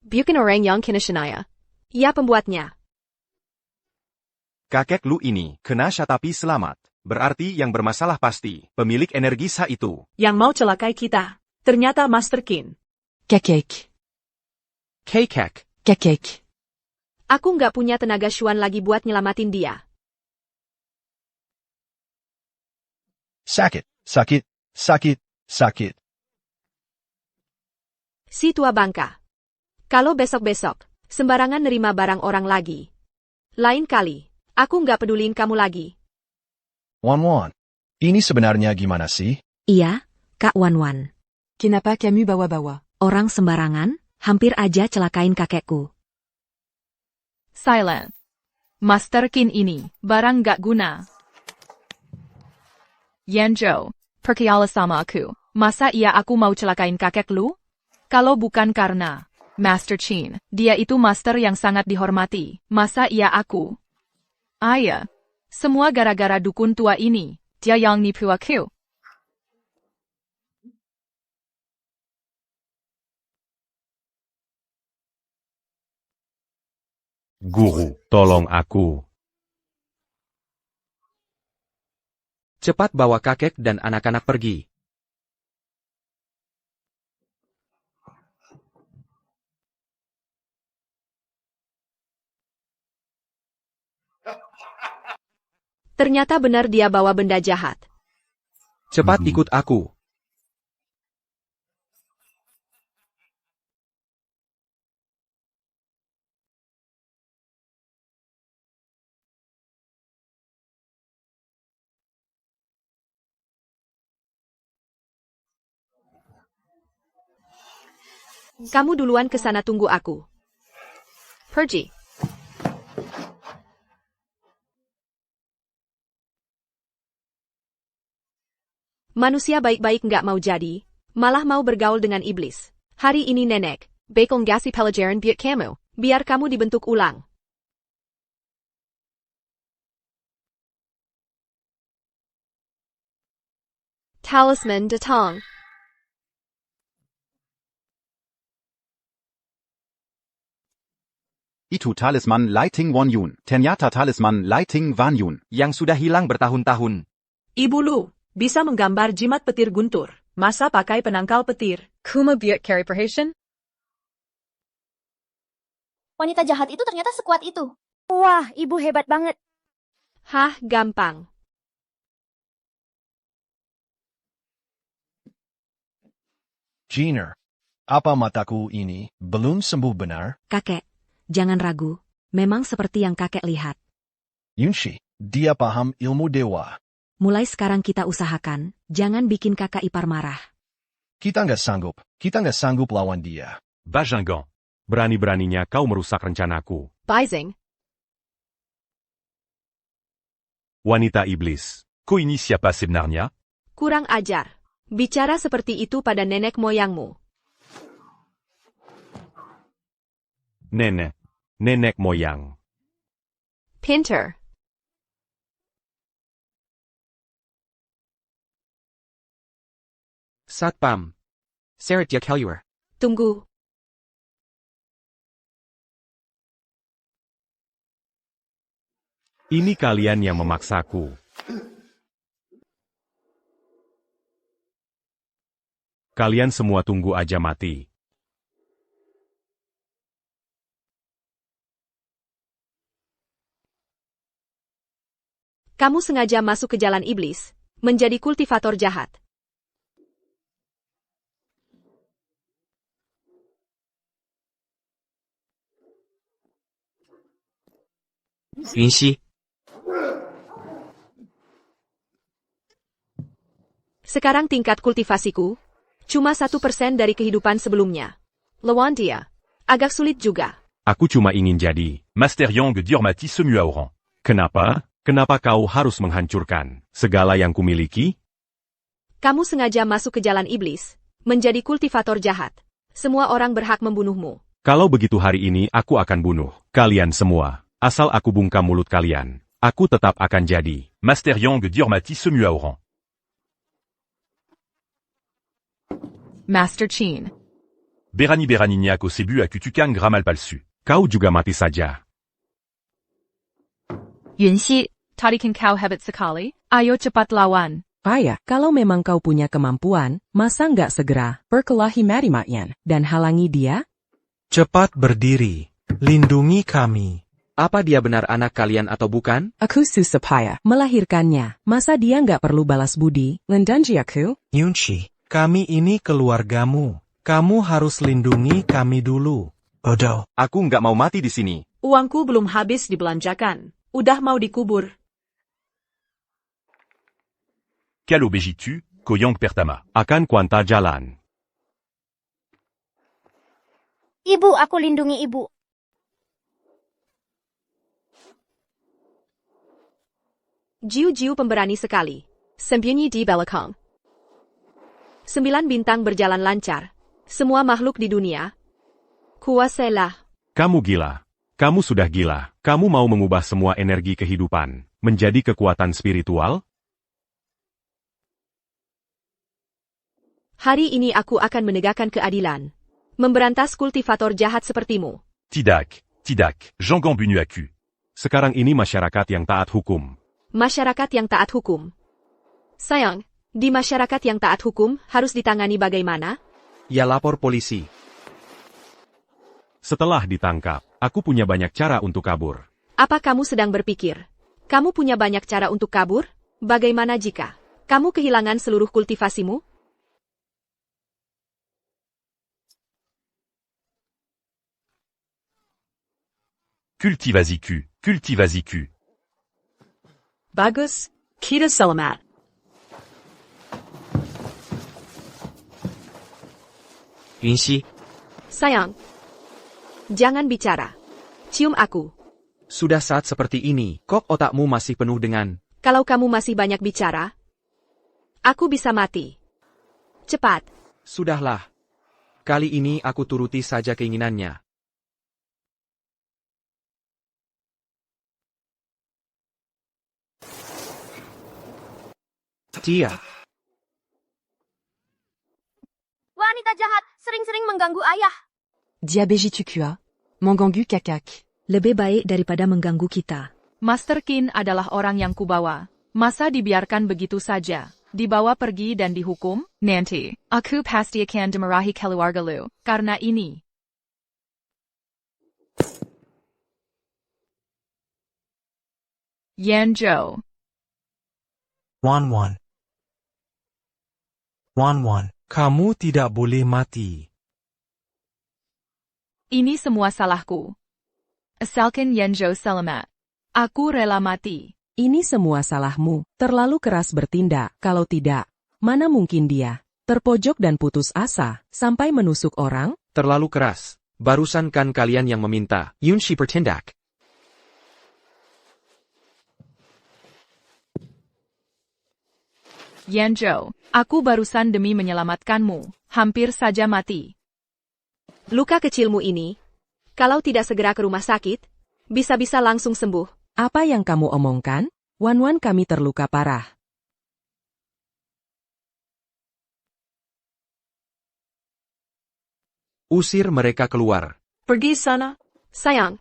Bukan orang yang kineshinaya. Ya pembuatnya. Kakek Lu ini kena tapi selamat. Berarti yang bermasalah pasti pemilik energi Sa itu. Yang mau celakai kita. Ternyata Master Qin. Kakek. Kekek. Kakek. Aku nggak punya tenaga Xuan lagi buat nyelamatin dia. Sakit, sakit, sakit, sakit. Si tua bangka. Kalau besok-besok, sembarangan nerima barang orang lagi. Lain kali, aku nggak peduliin kamu lagi. Wan, ini sebenarnya gimana sih? Iya, Kak Wan. Kenapa kamu bawa-bawa? Orang sembarangan, hampir aja celakain kakekku. Silent. Master Qin ini, barang gak guna. Yanzhou, percayalah sama aku. Masa iya aku mau celakain kakek lu? Kalau bukan karena Master Qin, dia itu master yang sangat dihormati. Masa iya aku? Ayah, semua gara-gara dukun tua ini. Dia yang nipu aku. Guru, tolong aku. Cepat bawa kakek dan anak-anak pergi. Ternyata benar dia bawa benda jahat. Cepat ikut aku. Kamu duluan ke sana tunggu aku. Pergi. Manusia baik-baik nggak mau jadi, malah mau bergaul dengan iblis. Hari ini nenek, bakal ngasih pelajaran buat kamu, biar kamu dibentuk ulang. Talisman Datang. Itu talisman Lighting Wan Yun. Ternyata talisman Lighting Wan Yun. Yang sudah hilang bertahun-tahun. Ibu Lu, bisa menggambar jimat petir guntur. Masa pakai penangkal petir? Kuma biak carry perhation? Wanita jahat itu ternyata sekuat itu. Wah, ibu hebat banget. Hah, gampang. Giner, apa mataku ini belum sembuh benar? Kakek, jangan ragu. Memang seperti yang kakek lihat. Yunshi, dia paham ilmu dewa. Mulai sekarang kita usahakan, jangan bikin kakak ipar marah. Kita nggak sanggup lawan dia. Bajingan. Berani-beraninya kau merusak rencanaku. Baizing. Wanita iblis. Kau ini siapa sebenarnya? Kurang ajar. Bicara seperti itu pada nenek moyangmu. Nenek moyang. Pinter. Satpam. Seret Yakelur. Tunggu. Ini kalian yang memaksaku. Kalian semua tunggu aja mati. Kamu sengaja masuk ke jalan iblis, menjadi kultivator jahat. Yunshi. Sekarang tingkat kultivasiku Cuma 1% dari kehidupan sebelumnya. Lawan dia. Agak sulit juga. Aku cuma ingin jadi. Master Yang dihormati semua orang. Kenapa? Kenapa kau harus menghancurkan segala yang kumiliki? Kamu sengaja masuk ke jalan iblis, menjadi kultivator jahat. Semua orang berhak membunuhmu. Kalau begitu hari ini aku akan bunuh kalian semua. Asal aku bungkam mulut kalian, aku tetap akan jadi. Master Yang dihormati semua orang. Master Qin. Berani Beranignako Sebu Akutukan Gramal Palsu. Kau juga mati saja. Yunxi, tadikan kau hebat sekali. Ayo cepat lawan. Ayah, kalau memang kau punya kemampuan, masa nggak segera berkelahi mati-matian dan halangi dia? Cepat berdiri. Lindungi kami. Apa dia benar anak kalian atau bukan? Aku susah payah melahirkannya. Masa dia nggak perlu balas budi? Lendanji aku? Yunxi, kami ini keluargamu. Kamu harus lindungi kami dulu. Bodoh. Aku nggak mau mati di sini. Uangku belum habis dibelanjakan. Udah mau dikubur. Kalo bejitu, Koyang pertama. Akan kuantar jalan. Ibu, aku lindungi ibu. Jiu-jiu pemberani sekali. Sembunyi di belakang. 9 bintang berjalan lancar. Semua makhluk di dunia. Kuasailah. Kamu gila. Kamu sudah gila. Kamu mau mengubah semua energi kehidupan menjadi kekuatan spiritual? Hari ini aku akan menegakkan keadilan. Memberantas kultivator jahat sepertimu. Tidak. Jangan bunuh aku. Sekarang ini masyarakat yang taat hukum. Masyarakat yang taat hukum. Sayang, di masyarakat yang taat hukum harus ditangani bagaimana? Ya lapor polisi. Setelah ditangkap, aku punya banyak cara untuk kabur. Apa kamu sedang berpikir? Kamu punya banyak cara untuk kabur? Bagaimana jika kamu kehilangan seluruh kultivasimu? Cultivasiku. Bagus, kita selamat. Yunxi, Sayang, jangan bicara. Cium aku. sudah saat seperti ini, kok otakmu masih penuh dengan... Kalau kamu masih banyak bicara, aku bisa mati. Cepat. Sudahlah. Kali ini aku turuti saja keinginannya. Dia. Wanita jahat sering-sering mengganggu ayah. Diabejitukua. Manganggu kakak. Lebih baik daripada mengganggu kita. Master Qin adalah orang yang kubawa. Masa dibiarkan begitu saja? Dibawa pergi dan dihukum? Nanti, aku pasti akan dimarahi keluarga lu. Karena ini. Yanzhou. Wan. Kamu tidak boleh mati. Ini semua salahku. Asalkan Yanzhou selamat. Aku rela mati. Ini semua salahmu. Terlalu keras bertindak. Kalau tidak, mana mungkin dia terpojok dan putus asa sampai menusuk orang? Terlalu keras. Barusan kan kalian yang meminta. Yunxi bertindak. Yanzhou, aku barusan demi menyelamatkanmu, hampir saja mati. Luka kecilmu ini, kalau tidak segera ke rumah sakit, bisa-bisa langsung sembuh. Apa yang kamu omongkan? Wan kami terluka parah. Usir mereka keluar. Pergi sana. Sayang,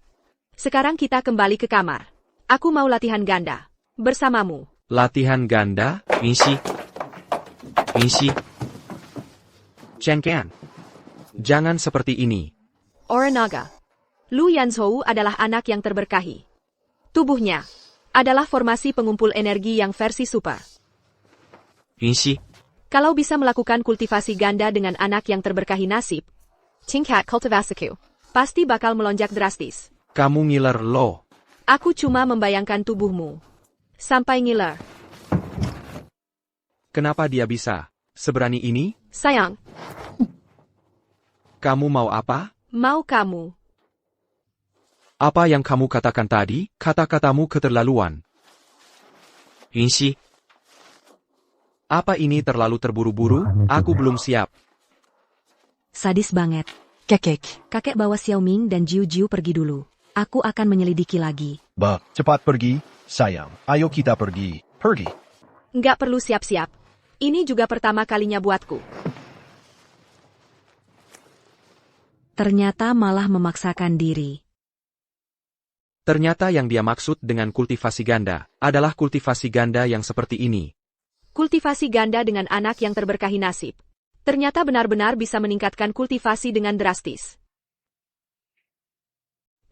sekarang kita kembali ke kamar. Aku mau latihan ganda. Bersamamu. Latihan ganda, Yunxi. Chen Kan. Jangan seperti ini. Oranaga. Lu Yanzhou adalah anak yang terberkahi. Tubuhnya adalah formasi pengumpul energi yang versi super. Yunxi, Kalau bisa melakukan kultivasi ganda dengan anak yang terberkahi nasib, tingkat kultivasiku pasti bakal melonjak drastis. kamu ngiler lo. Aku cuma membayangkan tubuhmu. Sampai ngiler. Kenapa dia bisa? Seberani ini? Sayang, Kamu mau apa? mau kamu. Apa yang kamu katakan tadi? Kata-katamu keterlaluan. Yunxi. Apa ini terlalu terburu-buru? Aku belum siap. Sadis banget. Kakek. Kakek bawa Xiaoming dan Jiu Jiu pergi dulu. Aku akan menyelidiki lagi. Bah, cepat pergi, sayang. Ayo kita pergi. Pergi. Nggak perlu siap-siap. Ini juga pertama kalinya buatku. Ternyata malah memaksakan diri. Ternyata yang dia maksud dengan kultivasi ganda adalah kultivasi ganda yang seperti ini. Kultivasi ganda dengan anak yang terberkahi nasib. Ternyata benar-benar bisa meningkatkan kultivasi dengan drastis.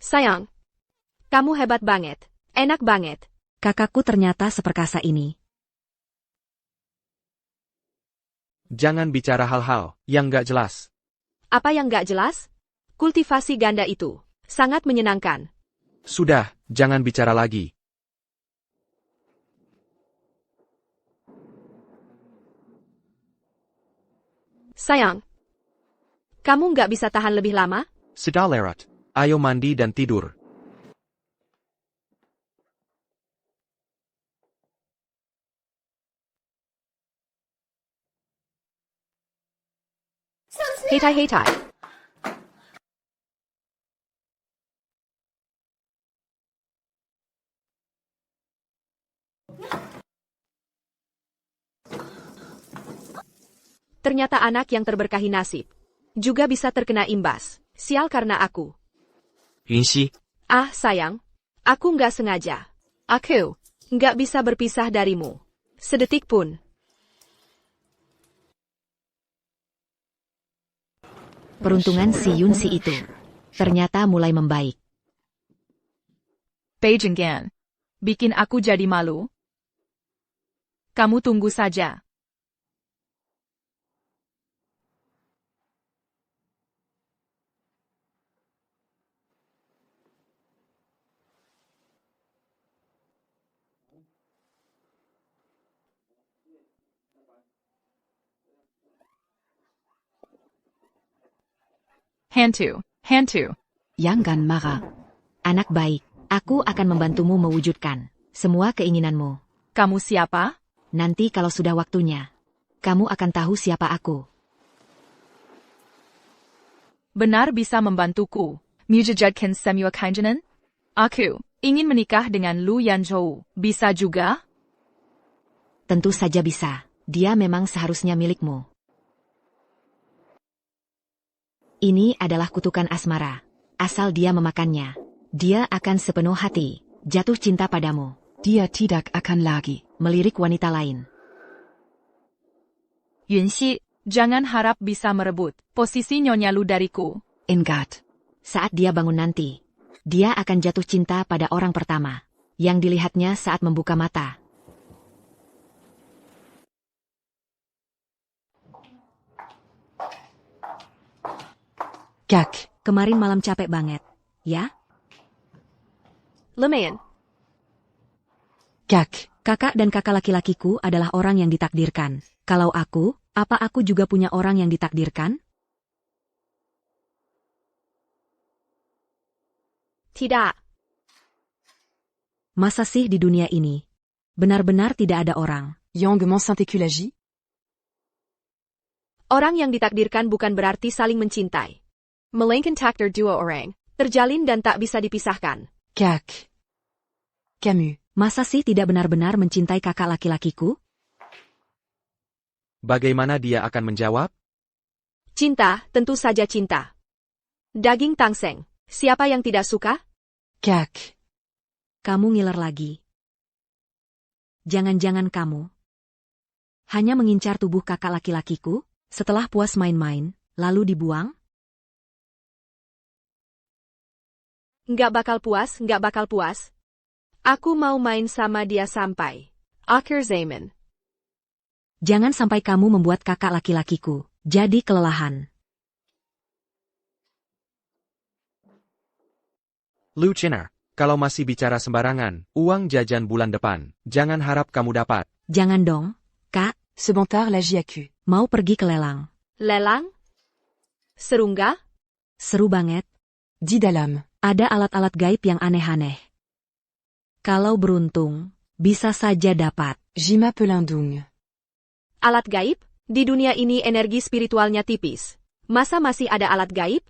Sayang, kamu hebat banget. Enak banget. Kakakku ternyata seperkasa ini. Jangan bicara hal-hal yang gak jelas. Apa yang gak jelas? Kultivasi ganda itu sangat menyenangkan. Sudah, jangan bicara lagi. Sayang, kamu nggak bisa tahan lebih lama? Sudah lewat. Ayo mandi dan tidur. Heitai. Ternyata anak yang terberkahi nasib juga bisa terkena imbas. Sial karena aku. Yunxi. Ah, sayang. Aku nggak sengaja. Aku nggak bisa berpisah darimu. Sedetik pun. Peruntungan si Yunxi itu ternyata mulai membaik. Beijing Gan. Bikin aku jadi malu. Kamu tunggu saja. Hantu. Jangan marah. Anak baik, aku akan membantumu mewujudkan semua keinginanmu. Kamu siapa? Nanti kalau sudah waktunya, kamu akan tahu siapa aku. Benar bisa membantuku. Mujijadkan semua keinginan? Aku ingin menikah dengan Lu Yanzhou. Bisa juga? Tentu saja bisa. Dia memang seharusnya milikmu. Ini adalah kutukan asmara. Asal dia memakannya, dia akan sepenuh hati jatuh cinta padamu. Dia tidak akan lagi melirik wanita lain. Yunxi, jangan harap bisa merebut posisi Nyonya Lu dariku. Enggak. Saat dia bangun nanti, dia akan jatuh cinta pada orang pertama yang dilihatnya saat membuka mata. Kak. Kemarin malam capek banget, ya? Lumayan. Kak. Kakak dan kakak laki-lakiku adalah orang yang ditakdirkan. Kalau aku, apa aku juga punya orang yang ditakdirkan? Tidak. Masa sih di dunia ini benar-benar tidak ada orang Yang mensintéculagie? Orang yang ditakdirkan bukan berarti saling mencintai. Melainkan takdir dua orang, terjalin dan tak bisa dipisahkan. Kak. Camus. Masa sih tidak benar-benar mencintai kakak laki-lakiku? Bagaimana dia akan menjawab? Cinta, tentu saja cinta. Daging tangseng, siapa yang tidak suka? Kak. Kamu ngiler lagi. Jangan-jangan kamu hanya mengincar tubuh kakak laki-lakiku, setelah puas main-main, lalu dibuang? Nggak bakal puas. Aku mau main sama dia sampai akhir zaman. Jangan sampai kamu membuat kakak laki-lakiku jadi kelelahan. Lu Chiner, kalau masih bicara sembarangan, uang jajan bulan depan, jangan harap kamu dapat. Jangan dong, Kak. Ce bantard l'agit à cul. Mau pergi ke lelang. Lelang? Seru nggak? Seru banget. Dis dalam. Ada alat-alat gaib yang aneh-aneh. Kalau beruntung, bisa saja dapat. Jima Pelindung. Alat gaib? Di dunia ini energi spiritualnya tipis. Masa masih ada alat gaib?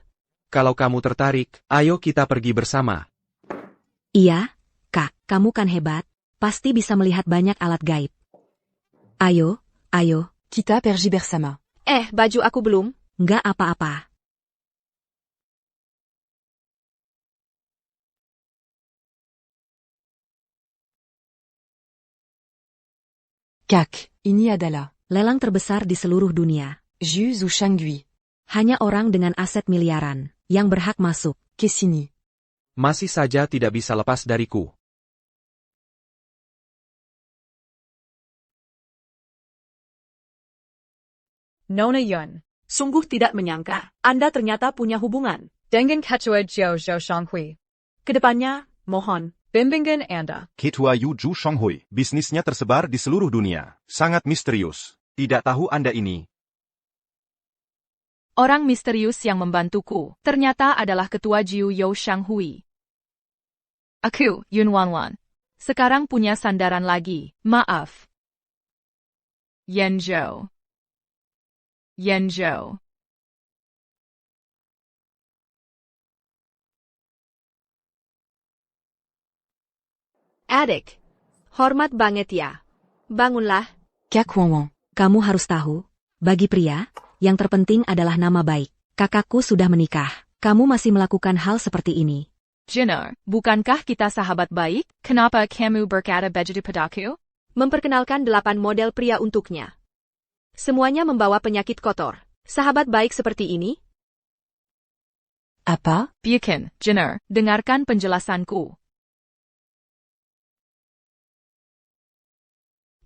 Kalau kamu tertarik, ayo kita pergi bersama. Iya, Kak, kamu kan hebat. Pasti bisa melihat banyak alat gaib. Ayo, ayo. Kita pergi bersama. Baju aku belum. Nggak apa-apa. Kak, ini adalah Lelang terbesar di seluruh dunia. Zhu Zhu Shangui. Hanya orang dengan aset miliaran yang berhak masuk. Kesini. Masih saja tidak bisa lepas dariku. Nona Yun, sungguh tidak menyangka Anda ternyata punya hubungan dengan Ketua Zhou Zhou Shanghui. Kedepannya, mohon, bimbingan Anda. Ketua Yu Zhu Shanghui, bisnisnya tersebar di seluruh dunia. Sangat misterius. Tidak tahu Anda ini. Orang misterius yang membantuku ternyata adalah Ketua Jiu You Shanghui. Aku, Yun Wanwan. Sekarang punya sandaran lagi, maaf. Yenzhou. Yenzhou. Adik, hormat banget ya. Bangunlah. Kak Wanwan. Kamu harus tahu, bagi pria, yang terpenting adalah nama baik. Kakakku sudah menikah. Kamu masih melakukan hal seperti ini. Jenner, bukankah kita sahabat baik? Kenapa kamu berkata begitu padaku? Memperkenalkan 8 model pria untuknya. Semuanya membawa penyakit kotor. Sahabat baik seperti ini? Apa? Bukan, Jenner, dengarkan penjelasanku.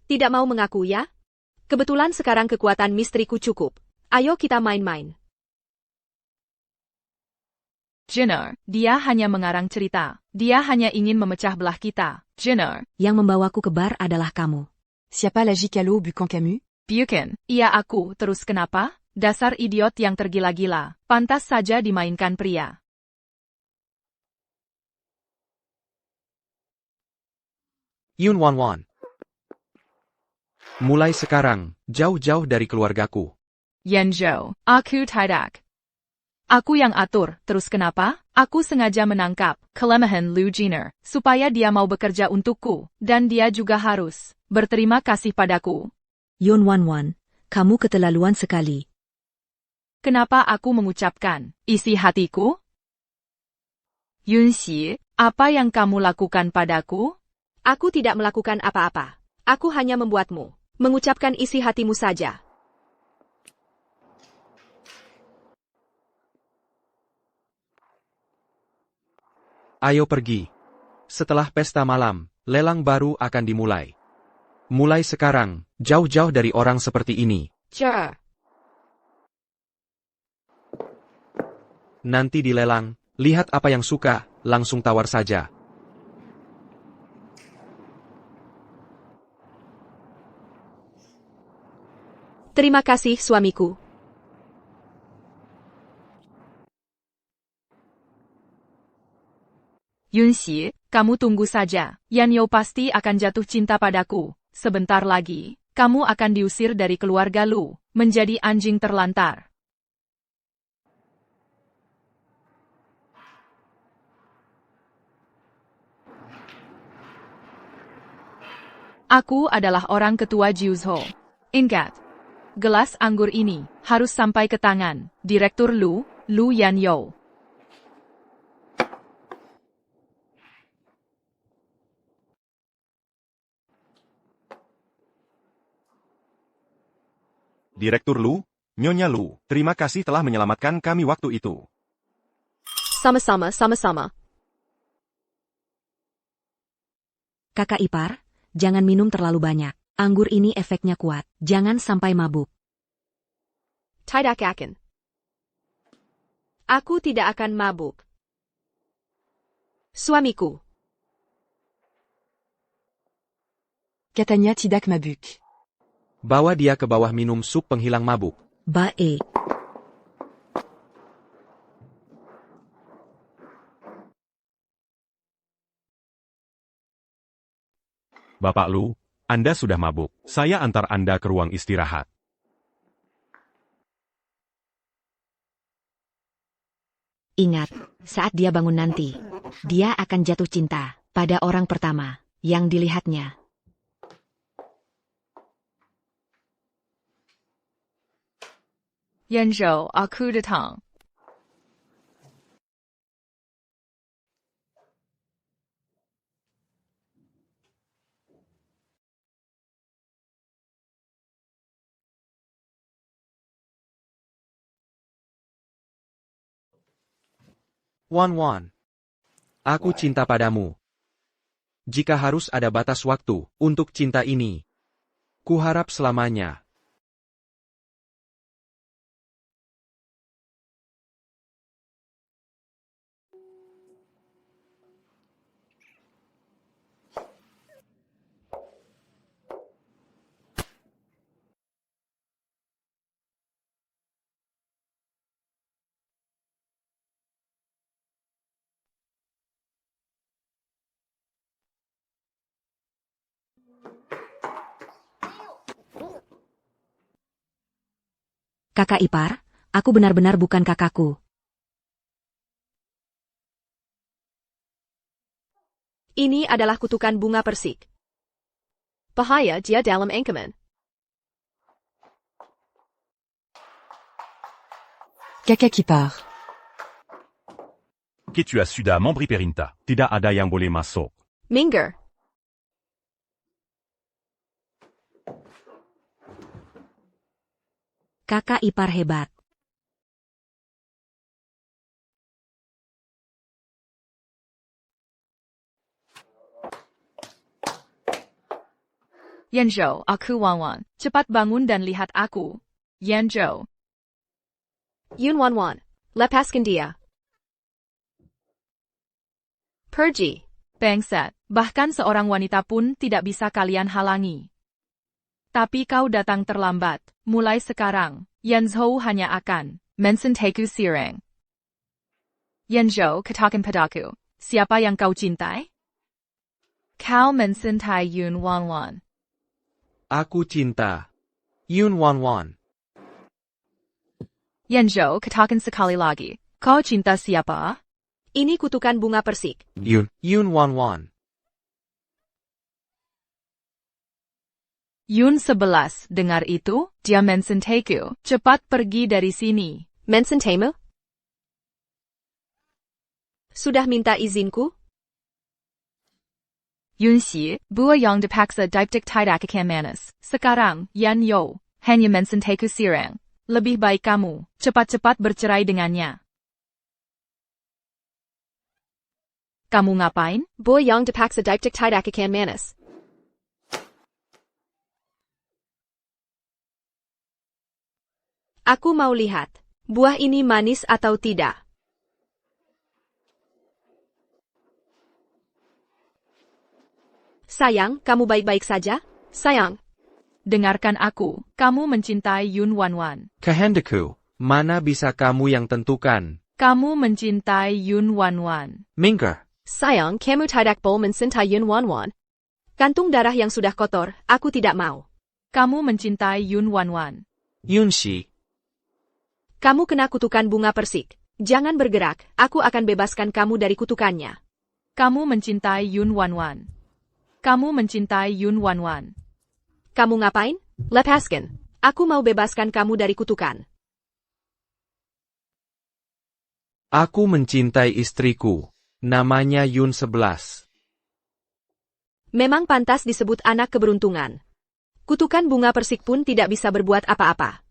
Tidak mau mengaku ya? Kebetulan sekarang kekuatan mistriku cukup. Ayo kita main-main. Jenner, dia hanya mengarang cerita. Dia hanya ingin memecah belah kita. Jenner. Yang membawaku ke bar adalah kamu. Siapa lagi kalau bukan kamu? Bukan, iya aku, terus kenapa? Dasar idiot yang tergila-gila. Pantas saja dimainkan pria. Yun Wanwan. Mulai sekarang, jauh-jauh dari keluargaku. Yenzhou, aku tidak. Aku yang atur, terus kenapa? Aku sengaja menangkap kelemahan Lu Jenner, supaya dia mau bekerja untukku, dan dia juga harus berterima kasih padaku. Yun Wanwan, kamu keterlaluan sekali. Kenapa aku mengucapkan isi hatiku? Yunxi, apa yang kamu lakukan padaku? Aku tidak melakukan apa-apa. Aku hanya membuatmu mengucapkan isi hatimu saja. Ayo pergi. Setelah pesta malam, lelang baru akan dimulai. Mulai sekarang, jauh-jauh dari orang seperti ini. Nanti di lelang, lihat apa yang suka, langsung tawar saja. Terima kasih, suamiku. Yunxi, kamu tunggu saja. Yan You pasti akan jatuh cinta padaku. Sebentar lagi, kamu akan diusir dari keluarga Lu, menjadi anjing terlantar. Aku adalah orang ketua Jiuzhou. Ingat, gelas anggur ini harus sampai ke tangan Direktur Lu, Lu Yanyo. Direktur Lu, Nyonya Lu, terima kasih telah menyelamatkan kami waktu itu. Sama-sama, sama-sama. Kakak ipar, jangan minum terlalu banyak. Anggur ini efeknya kuat. Jangan sampai mabuk. Tidak akan. Aku tidak akan mabuk. Suamiku. Katanya tidak mabuk. Bawa dia ke bawah minum sup penghilang mabuk. Baik. Bapak Lu, Anda sudah mabuk. Saya antar Anda ke ruang istirahat. Ingat, saat dia bangun nanti, dia akan jatuh cinta pada orang pertama yang dilihatnya. Yanzhou, aku datang. Wan. Aku cinta padamu. Jika harus ada batas waktu untuk cinta ini, kuharap selamanya. Kakak ipar, aku benar-benar bukan kakakku. Ini adalah kutukan bunga persik. Bahaya dia dalam ancaman. Kakak ipar. Ketu Suda Membri Perinta. Tidak ada yang boleh masuk. Minggir. Kakak ipar hebat. Yanzhou, aku Wan. Cepat bangun dan lihat aku. Yanzhou. Yun Wan. Lepaskan dia. Pergi. Bangsat, bahkan seorang wanita pun tidak bisa kalian halangi. Tapi kau datang terlambat. Mulai sekarang, Yanzhou hanya akan mensenteku sireng. Yanzhou, katakan padaku, siapa yang kau cintai? Kau mencintai Yun Wan. Aku cinta Yun Wan. Yanzhou, katakan sekali lagi, kau cinta siapa? Ini kutukan bunga persik. Yun Wan. Yun 11, dengar itu, dia mensenteku, cepat pergi dari sini. Mensentemu? Sudah minta izinku? Yun Xi, bua yang dipaksa diptik tidak akan manis. Sekarang, Yan Yo, hanya mensenteku sirang. Lebih baik kamu, cepat-cepat bercerai dengannya. Kamu ngapain? Boy yang dipaksa diptik tidak akan manis. Aku mau lihat, buah ini manis atau tidak. Sayang, kamu baik-baik saja? Sayang. Dengarkan aku, kamu mencintai Yun Wan. Kehendakku, mana bisa kamu yang tentukan? Kamu mencintai Yun Wan. Minggir. Sayang, kamu tidak boleh mencintai Yun Wan. Kantung darah yang sudah kotor, aku tidak mau. Kamu mencintai Yun Wan. Yun Shi. Kamu kena kutukan bunga persik. Jangan bergerak, aku akan bebaskan kamu dari kutukannya. Kamu mencintai Yun Wan. Kamu mencintai Yun Wan. Kamu ngapain? Lepaskan. Aku mau bebaskan kamu dari kutukan. Aku mencintai istriku. Namanya Yun 11. Memang pantas disebut anak keberuntungan. Kutukan bunga persik pun tidak bisa berbuat apa-apa.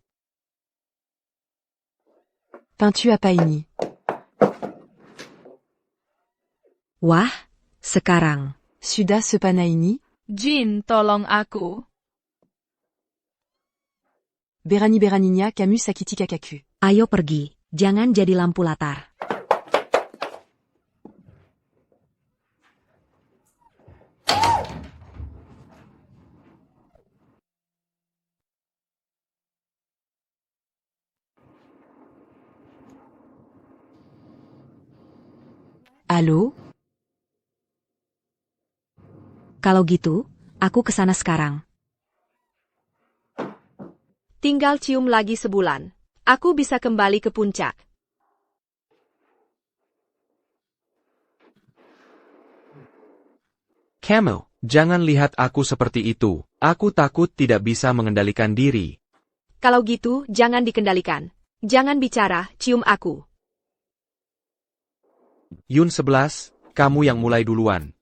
Peintu apa ini? Wah, sekarang. Sudah sepana ini? Jin, tolong aku. Beraninya Camus sakiti kakaku. Ayo pergi, jangan jadi lampu latar. Allô? Kalau gitu, aku kesana sekarang. Tinggal cium lagi sebulan. Aku bisa kembali ke puncak. Kamu, jangan lihat aku seperti itu. Aku takut tidak bisa mengendalikan diri. Kalau gitu, jangan dikendalikan. Jangan bicara, cium aku. Yun 11, kamu yang mulai duluan.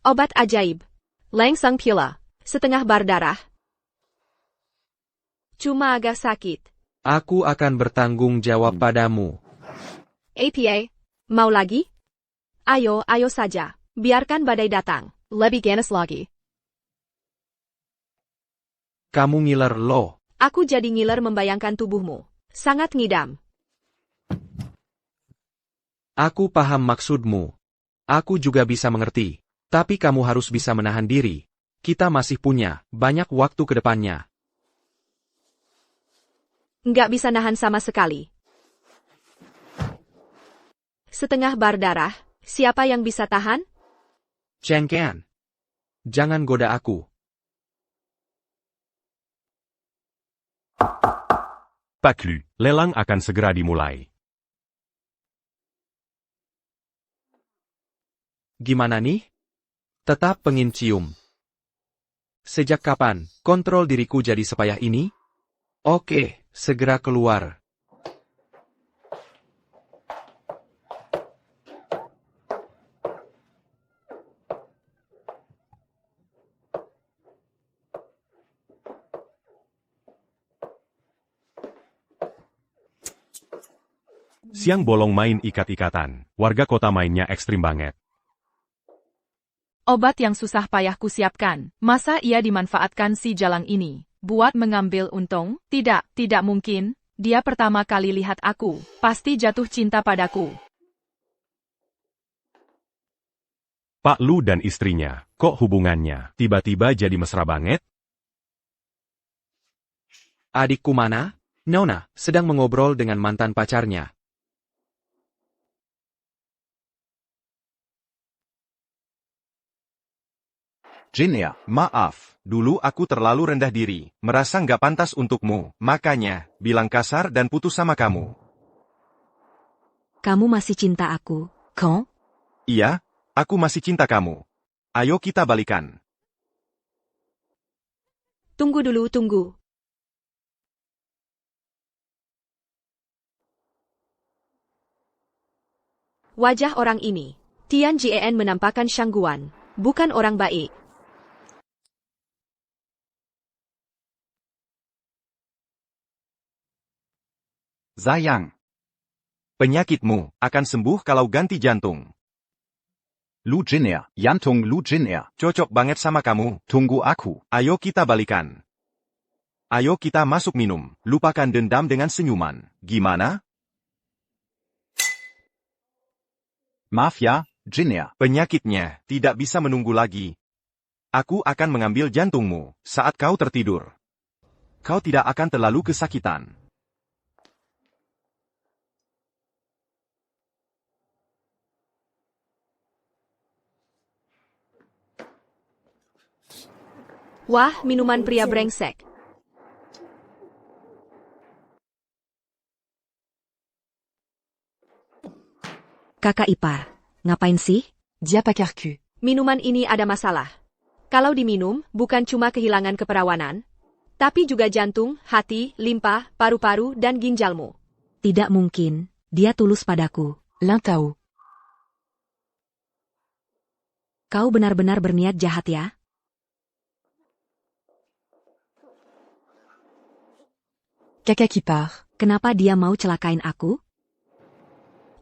Obat ajaib. Langsung pila. Setengah bar darah. Cuma agak sakit. Aku akan bertanggung jawab padamu. APA, mau lagi? Ayo saja. Biarkan badai datang. Lebih ganas lagi. Kamu ngiler loh. Aku jadi ngiler membayangkan tubuhmu. Sangat ngidam. Aku paham maksudmu. Aku juga bisa mengerti. Tapi kamu harus bisa menahan diri. Kita masih punya banyak waktu ke depannya. Nggak bisa nahan sama sekali. Setengah bar darah, siapa yang bisa tahan? Cheng Can. Jangan goda aku. Paklu, lelang akan segera dimulai. Gimana nih? Tetap pengin cium. Sejak kapan kontrol diriku jadi sepayah ini? Oke, segera keluar. Siang bolong main ikat-ikatan. Warga kota mainnya ekstrim banget. Obat yang susah payah kusiapkan. Masa ia dimanfaatkan si jalang ini? Buat mengambil untung? Tidak mungkin. Dia pertama kali lihat aku. Pasti jatuh cinta padaku. Pak Lu dan istrinya, kok hubungannya tiba-tiba jadi mesra banget? Adikku mana? Nona, sedang mengobrol dengan mantan pacarnya. Jinya, maaf. Dulu aku terlalu rendah diri, merasa nggak pantas untukmu. Makanya, bilang kasar dan putus sama kamu. Kamu masih cinta aku, kan? Iya, aku masih cinta kamu. Ayo kita balikan. Tunggu dulu, tunggu. Wajah orang ini. Tian Jien menampakkan Shangguan. Bukan orang baik. Zayang. Penyakitmu akan sembuh kalau ganti jantung. Lu Jinya, jantung Lu Jinya. Cocok banget sama kamu. Tunggu aku. Ayo kita balikan. Ayo kita masuk minum. Lupakan dendam dengan senyuman. Gimana? Maaf ya, Jinya. Penyakitnya tidak bisa menunggu lagi. Aku akan mengambil jantungmu saat kau tertidur. Kau tidak akan terlalu kesakitan. Wah, minuman pria brengsek. Kakak ipar, ngapain sih? Dia pacar cul. Minuman ini ada masalah. Kalau diminum, bukan cuma kehilangan keperawanan, tapi juga jantung, hati, limpa, paru-paru, dan ginjalmu. Tidak mungkin, dia tulus padaku. Lintao. Kau benar-benar berniat jahat ya? Caca qui part. Kenapa dia mau celakain aku?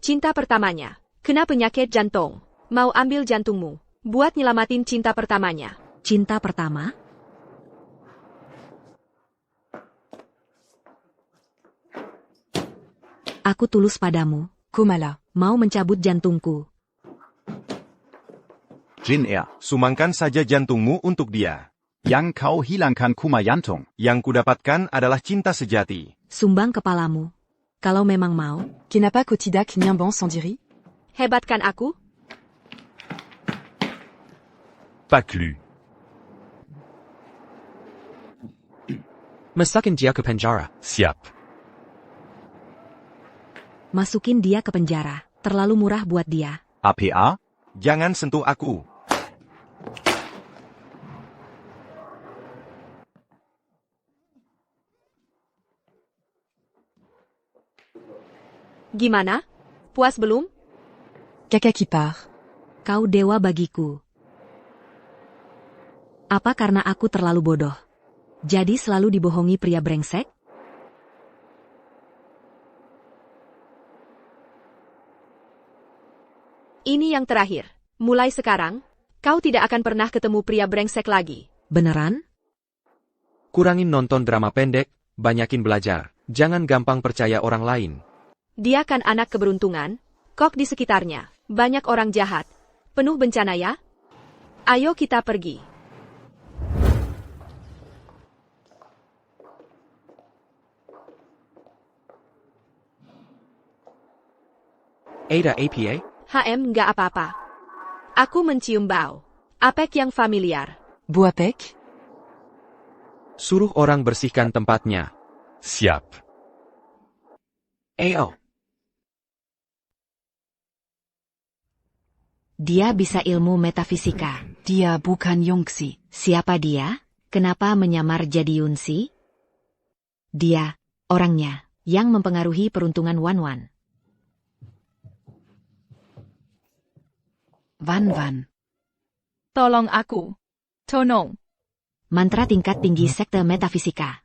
Cinta pertamanya, kena penyakit jantung. Mau ambil jantungmu, buat nyelamatin cinta pertamanya. Cinta pertama? Aku tulus padamu. Kumala. Mau mencabut jantungku. Jin sumangkan saja jantungmu untuk dia. Yang kau hilangkan kuma jantung. Yang kudapatkan adalah cinta sejati. Sumbang kepalamu. Kalau memang mau. Kenapa kau tidak nyambung sendiri? Hebatkan aku? Paklu. Masakin dia ke penjara. Siap. Masukin dia ke penjara. Terlalu murah buat dia. APA? Jangan sentuh aku. Gimana? Puas belum? Caca qui part. Kau dewa bagiku. Apa karena aku terlalu bodoh? Jadi selalu dibohongi pria brengsek? Ini yang terakhir. Mulai sekarang, kau tidak akan pernah ketemu pria brengsek lagi. Beneran? Kurangin nonton drama pendek, banyakin belajar. Jangan gampang percaya orang lain. Dia kan anak keberuntungan. Kok di sekitarnya, banyak orang jahat. Penuh bencana ya? Ayo kita pergi. Ada APA? Nggak apa-apa. Aku mencium bau. Apek yang familiar. Buapek? Suruh orang bersihkan tempatnya. Siap. AO. Dia bisa ilmu metafisika. Dia bukan Yongxi. Siapa dia? Kenapa menyamar jadi Yunsi? Dia, orangnya, yang mempengaruhi peruntungan Wan. Wan. Tolong aku. Tonong. Mantra tingkat tinggi sekte metafisika.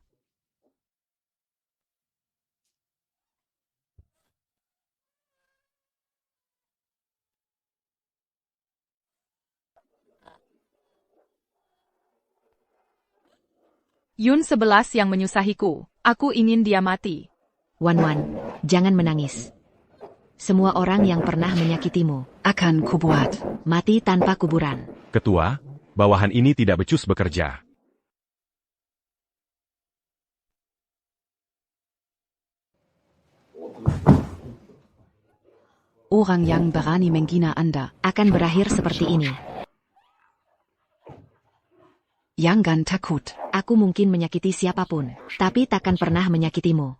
Yun 11 yang menyusahiku. Aku ingin dia mati. Wan, jangan menangis. Semua orang yang pernah menyakitimu akan kubuat mati tanpa kuburan. Ketua, bawahan ini tidak becus bekerja. Orang yang berani menghina Anda akan berakhir seperti ini. Jangan takut. Aku mungkin menyakiti siapapun, tapi takkan pernah menyakitimu.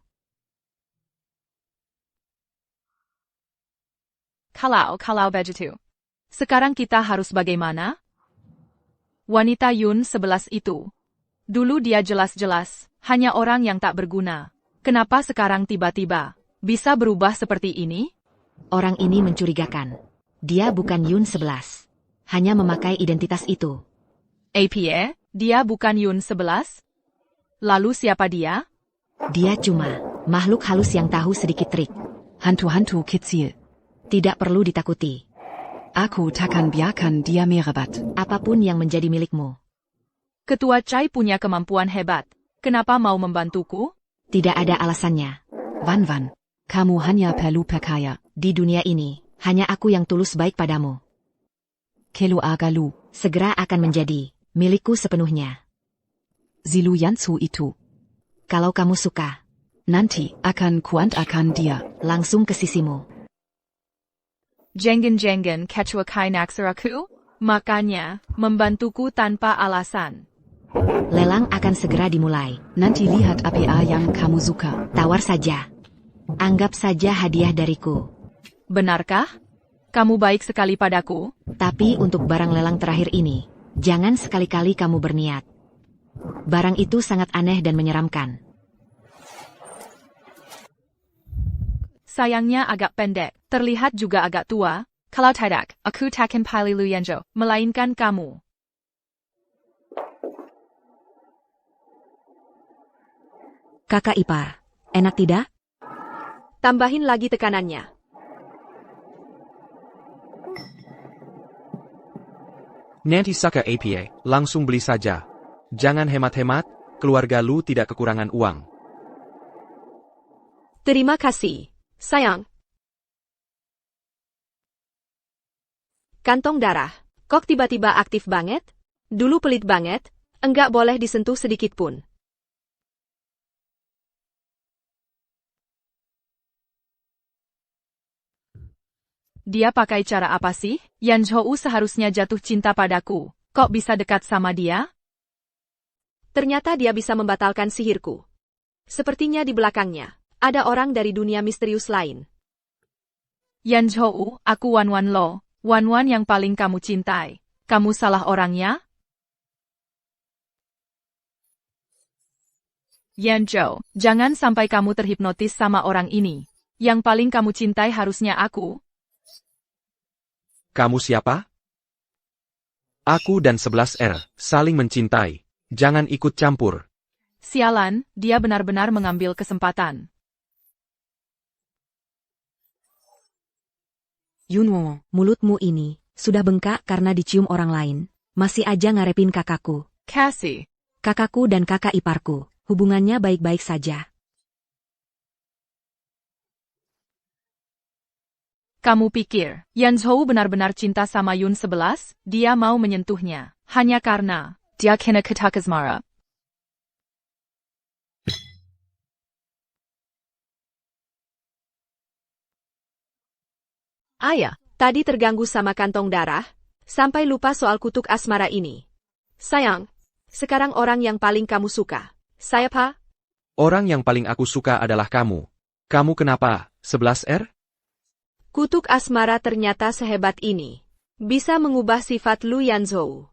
Kalau begitu. Sekarang kita harus bagaimana? Wanita Yun 11 itu. Dulu dia jelas-jelas hanya orang yang tak berguna. Kenapa sekarang tiba-tiba bisa berubah seperti ini? Orang ini mencurigakan. Dia bukan Yun 11. Hanya memakai identitas itu. APA, dia bukan Yun 11? Lalu siapa dia? Dia cuma makhluk halus yang tahu sedikit trik. Hantu-hantu kecil. Tidak perlu ditakuti. Aku takkan biarkan dia merebut. Apapun yang menjadi milikmu. Ketua Chai punya kemampuan hebat. Kenapa mau membantuku? Tidak ada alasannya. Wan, kamu hanya perlu percaya. Di dunia ini, hanya aku yang tulus baik padamu. Keluarga Lu segera akan menjadi milikku sepenuhnya. Zilu Yansu itu. Kalau kamu suka, nanti akan kuantarkan dia langsung ke sisimu. Jangan ketua kai naksir aku? Makanya, membantuku tanpa alasan. Lelang akan segera dimulai. Nanti lihat APA yang kamu suka. Tawar saja. Anggap saja hadiah dariku. Benarkah? Kamu baik sekali padaku. Tapi untuk barang lelang terakhir ini, jangan sekali-kali kamu berniat. Barang itu sangat aneh dan menyeramkan. Sayangnya agak pendek, terlihat juga agak tua. Kalau tidak, aku takkan pilih Lu Yanzhou, melainkan kamu. Kakak ipar, enak tidak? Tambahin lagi tekanannya. Nanti Saka APA, langsung beli saja. Jangan hemat-hemat, keluarga Lu tidak kekurangan uang. Terima kasih, sayang. Kantong darah. Kok tiba-tiba aktif banget? Dulu pelit banget, enggak boleh disentuh sedikit pun. Dia pakai cara apa sih? Yan Zhou seharusnya jatuh cinta padaku. Kok bisa dekat sama dia? Ternyata dia bisa membatalkan sihirku. Sepertinya di belakangnya, ada orang dari dunia misterius lain. Yan Zhou, aku Wanwan lo. Wanwan yang paling kamu cintai. Kamu salah orangnya? Yan Zhou, jangan sampai kamu terhipnotis sama orang ini. Yang paling kamu cintai harusnya aku. Kamu siapa? Aku dan 11R, saling mencintai. Jangan ikut campur. Sialan, dia benar-benar mengambil kesempatan. Yunwo, mulutmu ini sudah bengkak karena dicium orang lain. Masih aja ngarepin kakakku. Cassie. Kakakku dan kakak iparku, hubungannya baik-baik saja. Kamu pikir, Yan Zhou benar-benar cinta sama Yun 11? Dia mau menyentuhnya, hanya karena dia kena ketakasmara. Ayah, tadi terganggu sama kantong darah, sampai lupa soal kutuk asmara ini. Sayang, sekarang orang yang paling kamu suka. Siapa? Orang yang paling aku suka adalah kamu. Kamu kenapa, 11R? Kutuk asmara ternyata sehebat ini. Bisa mengubah sifat Lu Yan Zhou.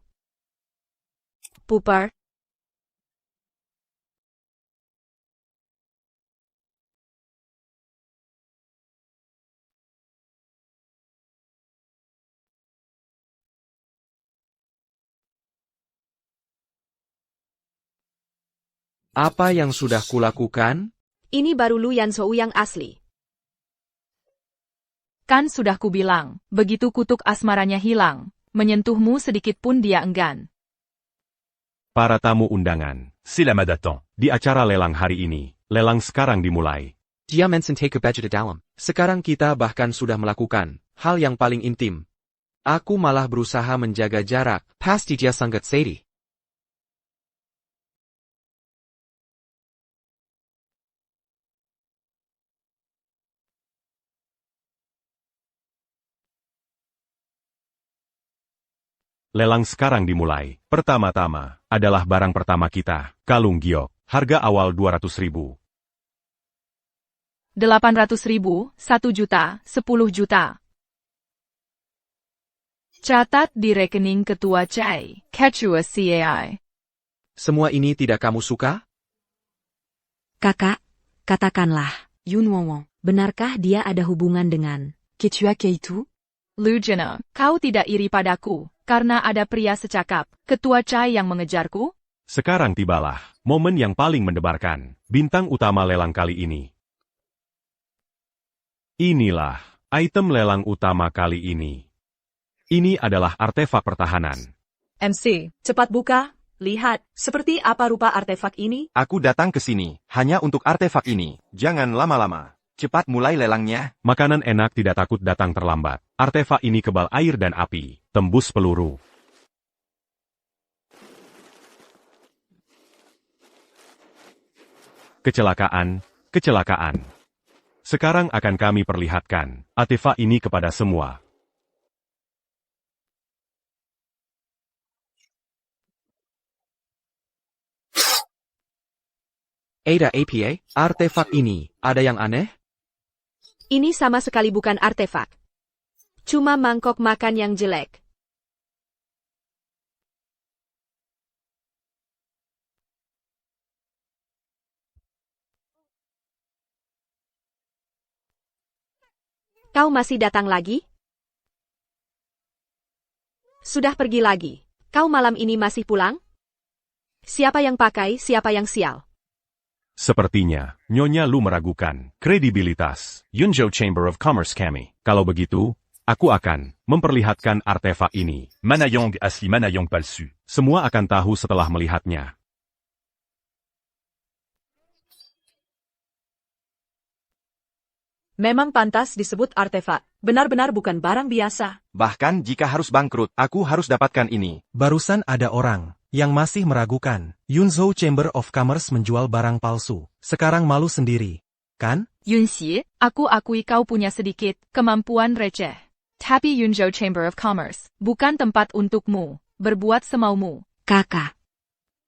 Puper. Apa yang sudah kulakukan? Ini baru Lu Yan Zhou yang asli. Kan sudah kubilang, begitu kutuk asmaranya hilang, menyentuhmu sedikit pun dia enggan. Para tamu undangan, Selamat datang. di acara lelang hari ini, lelang sekarang dimulai. Dia mensentuh ke baju di dalam. Sekarang kita bahkan sudah melakukan hal yang paling intim. Aku malah berusaha menjaga jarak. Pasti dia sangat sedih. Lelang sekarang dimulai. Pertama-tama, adalah barang pertama kita, kalung giok. Harga awal 200.000. 800.000, 1 juta, 10 juta. Catat di rekening Ketua Chai, Ketua CAI. Semua ini tidak kamu suka? Kakak, katakanlah, Yunwo, benarkah dia ada hubungan dengan Ketua Keitu? Lu Jena, kau tidak iri padaku, karena ada pria secakap, Ketua Chai yang mengejarku? Sekarang tibalah, momen yang paling mendebarkan, bintang utama lelang kali ini. Inilah, item lelang utama kali ini. Ini adalah artefak pertahanan. MC, cepat buka. Lihat, seperti apa rupa artefak ini? Aku datang ke sini, hanya untuk artefak ini. Jangan lama-lama. Cepat mulai lelangnya. Makanan enak tidak takut datang terlambat. Artefak ini kebal air dan api, tembus peluru. Kecelakaan, kecelakaan. Sekarang akan kami perlihatkan artefak ini kepada semua. Ada APA, artefak ini, ada yang aneh? Ini sama sekali bukan artefak. Cuma mangkok makan yang jelek. Kau masih datang lagi? Sudah pergi lagi. Kau malam ini masih pulang? Siapa yang pakai, siapa yang sial? Sepertinya, Nyonya Lu meragukan kredibilitas Yunzhou Chamber of Commerce kami. Kalau begitu, Aku akan memperlihatkan artefak ini. Manayang asli Manayang palsu. Semua akan tahu setelah melihatnya. Memang pantas disebut artefak. Benar-benar bukan barang biasa. Bahkan jika harus bangkrut, aku harus dapatkan ini. Barusan ada orang yang masih meragukan. Yunzhou Chamber of Commerce menjual barang palsu. Sekarang malu sendiri, kan? Yunxi, aku akui kau punya sedikit kemampuan receh. Tapi Yunzhou Chamber of Commerce bukan tempat untukmu berbuat semaumu. Kakak,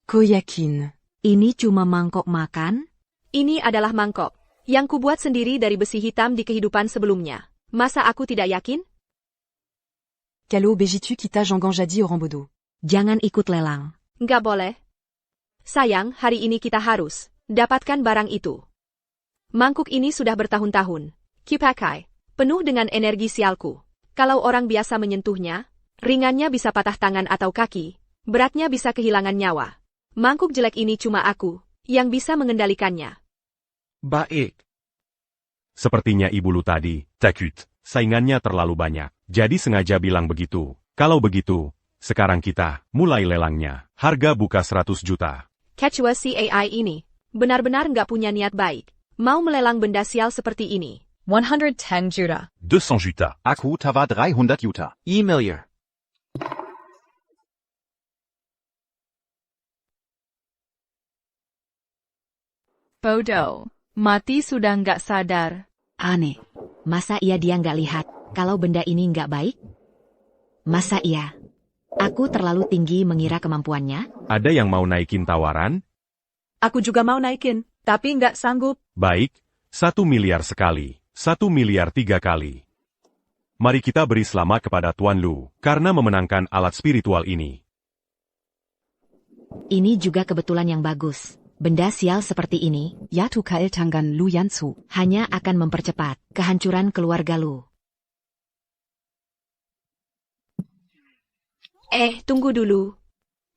Ku yakin. ini cuma mangkok makan? Ini adalah mangkok yang kubuat sendiri dari besi hitam di kehidupan sebelumnya. Masa aku tidak yakin? Calo Bejitu kita Jangan Jadi au Rambodo. Jangan ikut lelang. Nggak boleh. Sayang, hari ini kita harus dapatkan barang itu. Mangkuk ini sudah bertahun-tahun kipakai, penuh dengan energi sialku. Kalau orang biasa menyentuhnya, ringannya bisa patah tangan atau kaki, beratnya bisa kehilangan nyawa. Mangkuk jelek ini cuma aku yang bisa mengendalikannya. Baik. Sepertinya Ibu Lu tadi, Takut. saingannya terlalu banyak. Jadi sengaja bilang begitu. Kalau begitu, sekarang kita mulai lelangnya. Harga buka 100 juta. Ketua CAI ini benar-benar nggak punya niat baik. Mau melelang benda sial seperti ini. 110 juta. 200 juta. Aku tawa 300 juta. E-Milliar. Bodoh. Mati sudah nggak sadar. Aneh. Masa iya dia nggak lihat kalau benda ini nggak baik? Masa iya? Aku terlalu tinggi mengira kemampuannya? Ada yang mau naikin tawaran? Aku juga mau naikin, tapi nggak sanggup. Baik, 1 miliar sekali. 1 miliar 3 kali. Mari kita beri selamat kepada Tuan Lu, karena memenangkan alat spiritual ini. Ini juga kebetulan yang bagus. Benda sial seperti ini Yatu Kael Tangan Lu Yansu. hanya akan mempercepat kehancuran keluarga Lu. Tunggu dulu.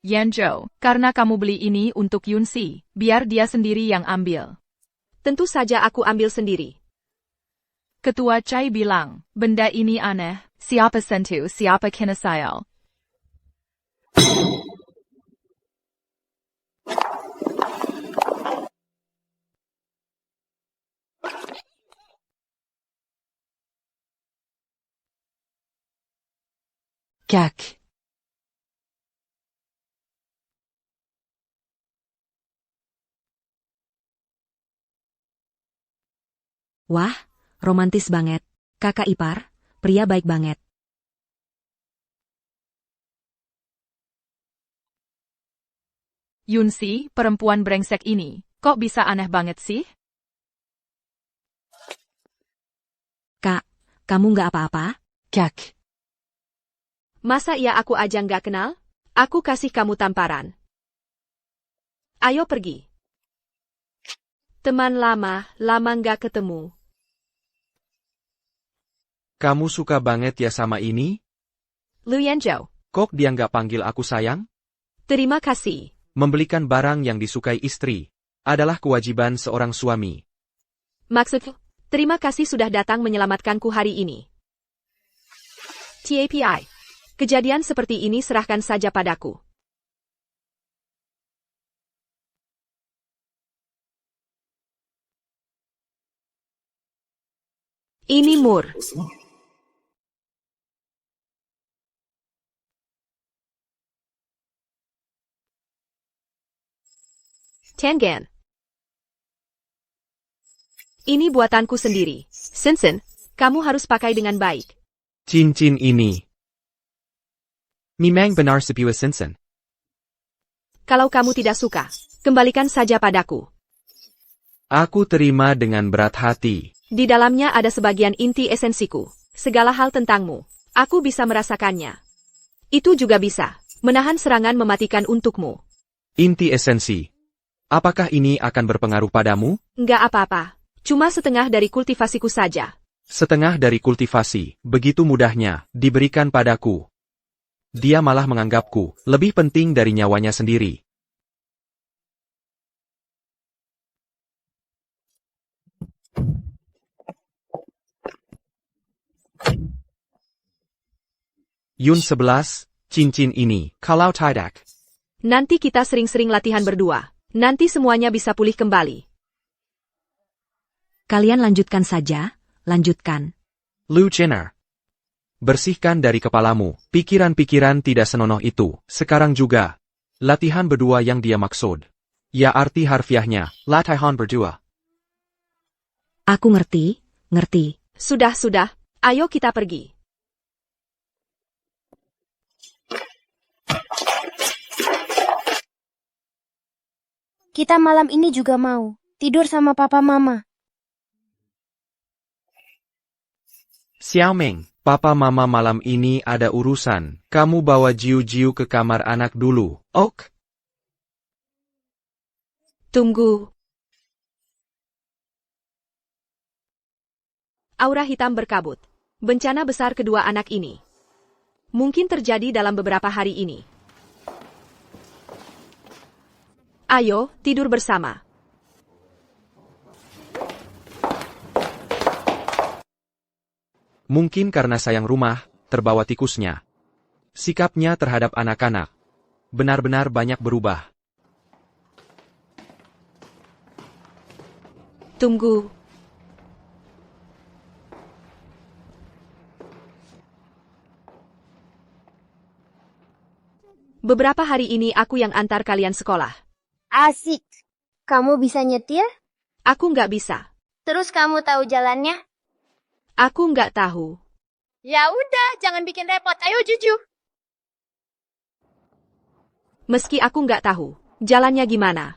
Yanzhou, karena kamu beli ini untuk Yunxi, biar dia sendiri yang ambil. Tentu saja aku ambil sendiri. Ketua Chai bilang, benda ini aneh, siapa sentuh siapa kena sayal. Kak. Wah, romantis banget. Kakak ipar, pria baik banget. Yunxi, perempuan brengsek ini, kok bisa aneh banget sih? Kak, kamu nggak apa-apa? Kak. Masa iya aku aja nggak kenal? Aku kasih kamu tamparan. Ayo pergi. Teman lama nggak ketemu. Kamu suka banget ya sama ini? Lu Yanzhou, Kok dia nggak panggil aku sayang? terima kasih. Membelikan barang yang disukai istri adalah kewajiban seorang suami. Maksudku, terima kasih sudah datang menyelamatkanku hari ini. TAPI. Kejadian seperti ini serahkan saja padaku. Ini Mur. Tengen. Ini buatanku sendiri. Sinsen, kamu harus pakai dengan baik. Cincin ini. Memang benar sebuah cincin. Kalau kamu tidak suka, kembalikan saja padaku. Aku terima dengan berat hati. Di dalamnya ada sebagian inti esensiku. Segala hal tentangmu. Aku bisa merasakannya. Itu juga bisa menahan serangan mematikan untukmu. Inti esensi. Apakah ini akan berpengaruh padamu? Nggak apa-apa. Cuma setengah dari kultivasiku saja. Setengah dari kultivasi, begitu mudahnya, diberikan padaku. Dia malah menganggapku lebih penting dari nyawanya sendiri. Yun 11, cincin ini, kalau tidak. Nanti kita sering-sering latihan berdua. Nanti semuanya bisa pulih kembali. Kalian lanjutkan saja, lanjutkan. Lu Jenner. Bersihkan dari kepalamu, pikiran-pikiran tidak senonoh itu, sekarang juga. Latihan berdua yang dia maksud. Ya arti harfiahnya, latihan berdua. Aku ngerti, ngerti. Sudah, ayo kita pergi. Kita malam ini juga mau tidur sama papa mama. Xiaoming, papa mama malam ini ada urusan. Kamu bawa Jiu-Jiu ke kamar anak dulu, ok? Tunggu. Aura hitam berkabut. Bencana besar kedua anak ini. Mungkin terjadi dalam beberapa hari ini. Ayo, tidur bersama. Mungkin karena sayang rumah, terbawa tikusnya. Sikapnya terhadap anak-anak benar-benar banyak berubah. Tunggu. Beberapa hari ini aku yang antar kalian sekolah. Asik. Kamu bisa nyetir? Aku nggak bisa. Terus kamu tahu jalannya? Aku nggak tahu. Ya udah, jangan bikin repot. Ayo jujur. Meski aku nggak tahu jalannya gimana.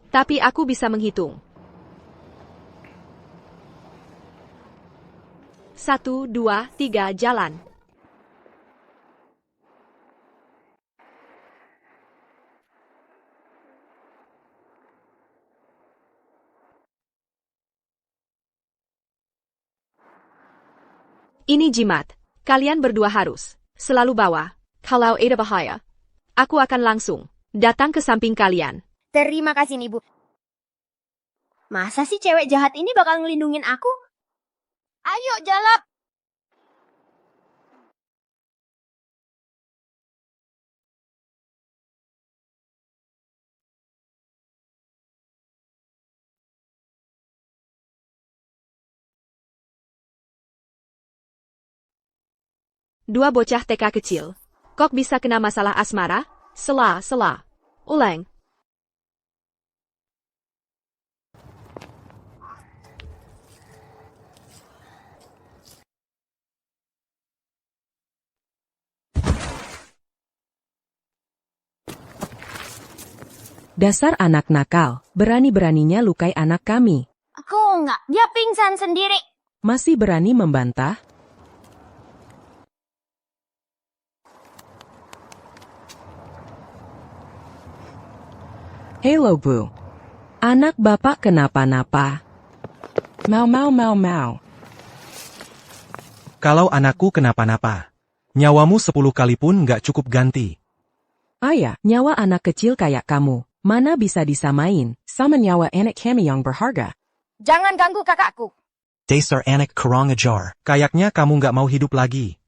Tapi aku bisa menghitung. 1, 2, 3, jalan. Ini jimat. Kalian berdua harus selalu bawa. Kalau ada bahaya, aku akan langsung datang ke samping kalian. Terima kasih, Ibu. Masa sih cewek jahat ini bakal ngelindungin aku? Ayo, jalap. Dua bocah TK kecil. Kok bisa kena masalah asmara? Sela. Ulang. Dasar anak nakal, berani-beraninya lukai anak kami. Aku enggak, dia pingsan sendiri. Masih berani membantah? Hello, Bu. Anak bapak kenapa-napa? Mau. Kalau anakku kenapa-napa, nyawamu 10 kali pun nggak cukup ganti. Ayah, nyawa anak kecil kayak kamu, mana bisa disamain sama nyawa anak kami yang berharga? Jangan ganggu kakakku. Dasar anak kurang ajar. Kayaknya kamu nggak mau hidup lagi.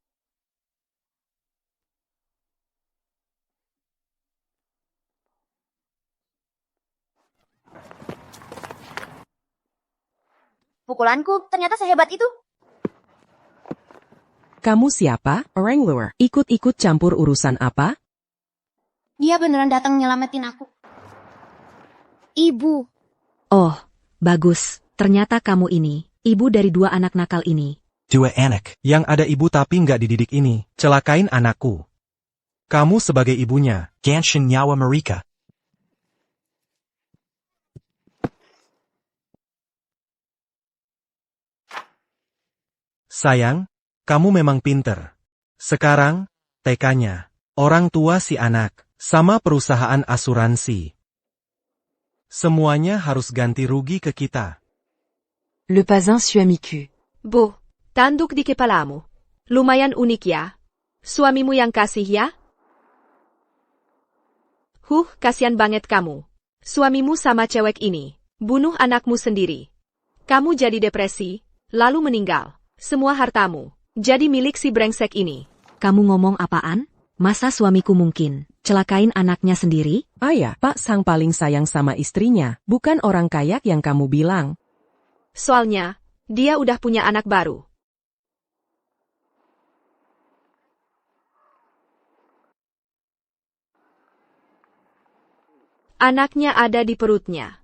Pukulanku ternyata sehebat itu. Kamu siapa, orang luar? Ikut-ikut campur urusan apa? Dia beneran datang nyelamatin aku. Ibu. Oh, bagus. Ternyata kamu ini, ibu dari dua anak nakal ini. Dua anak yang ada ibu tapi nggak dididik ini, celakain anakku. Kamu sebagai ibunya, ganshin nyawa mereka. Sayang, kamu memang pinter. Sekarang, TK-nya, orang tua si anak, sama perusahaan asuransi. Semuanya harus ganti rugi ke kita. Le pasin suamiku. Bu, tanduk di kepalamu. Lumayan unik ya. Suamimu yang kasih ya? Kasihan banget kamu. Suamimu sama cewek ini. Bunuh anakmu sendiri. Kamu jadi depresi, lalu meninggal. Semua hartamu jadi milik si brengsek ini. Kamu ngomong apaan? Masa suamiku mungkin celakain anaknya sendiri? Ayah, Pak Sang paling sayang sama istrinya, bukan orang kaya yang kamu bilang. Soalnya, dia udah punya anak baru. Anaknya ada di perutnya.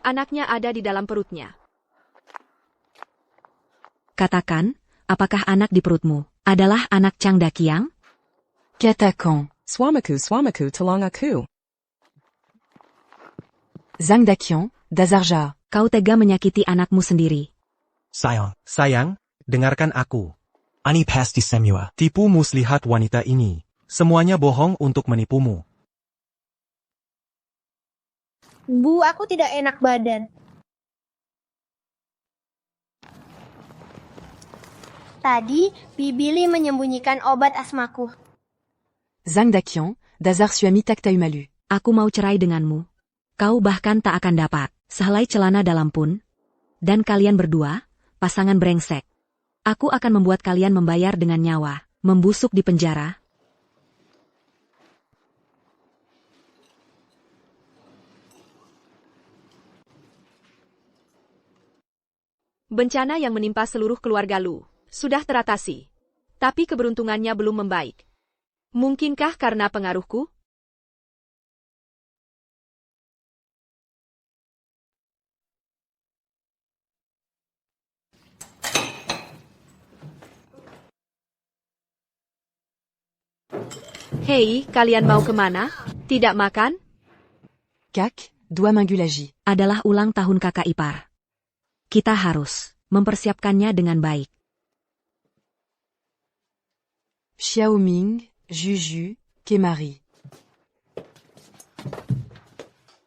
Anaknya ada di dalam perutnya. Katakan, apakah anak di perutmu adalah anak Chang Dakiang? Katakan. Suamiku, tolong aku. Zhang Daqian, Dazarja. Kau tega menyakiti anakmu sendiri. Sayang, dengarkan aku. Ani pasti semua tipu muslihat wanita ini. Semuanya bohong untuk menipumu. Bu, aku tidak enak badan. Tadi, Bibili menyembunyikan obat asmaku. Zhang Daqian, Dazar Suami Takta Umalu. Aku mau cerai denganmu. Kau bahkan tak akan dapat sehelai celana dalam pun. Dan kalian berdua, pasangan brengsek. Aku akan membuat kalian membayar dengan nyawa, membusuk di penjara. Bencana yang menimpa seluruh keluarga Lu sudah teratasi. Tapi keberuntungannya belum membaik. Mungkinkah karena pengaruhku? Hei, kalian mau kemana? Tidak makan? Kak, Dua Mangulaji. Adalah ulang tahun kakak ipar. Kita harus mempersiapkannya dengan baik. Xiaoming, Juju, Kemari.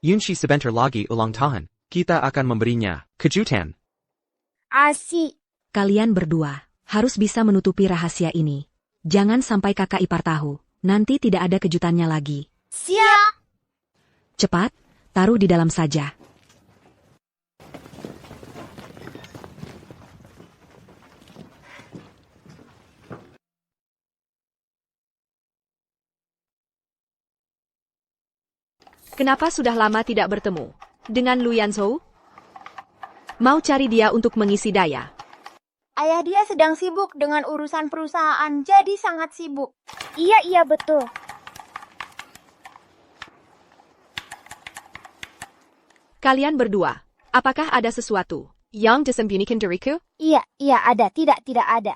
Yunshi sebentar lagi ulang tahun. Kita akan memberinya kejutan. Asik. Kalian berdua harus bisa menutupi rahasia ini. Jangan sampai kakak ipar tahu. Nanti tidak ada kejutannya lagi. Siap. Cepat, taruh di dalam saja. Kenapa sudah lama tidak bertemu dengan Lu Yanzhou? Mau cari dia untuk mengisi daya. Ayah dia sedang sibuk dengan urusan perusahaan, jadi sangat sibuk. Iya, betul. Kalian berdua, apakah ada sesuatu yang disembunyikan dariku? Iya, ada. Tidak ada.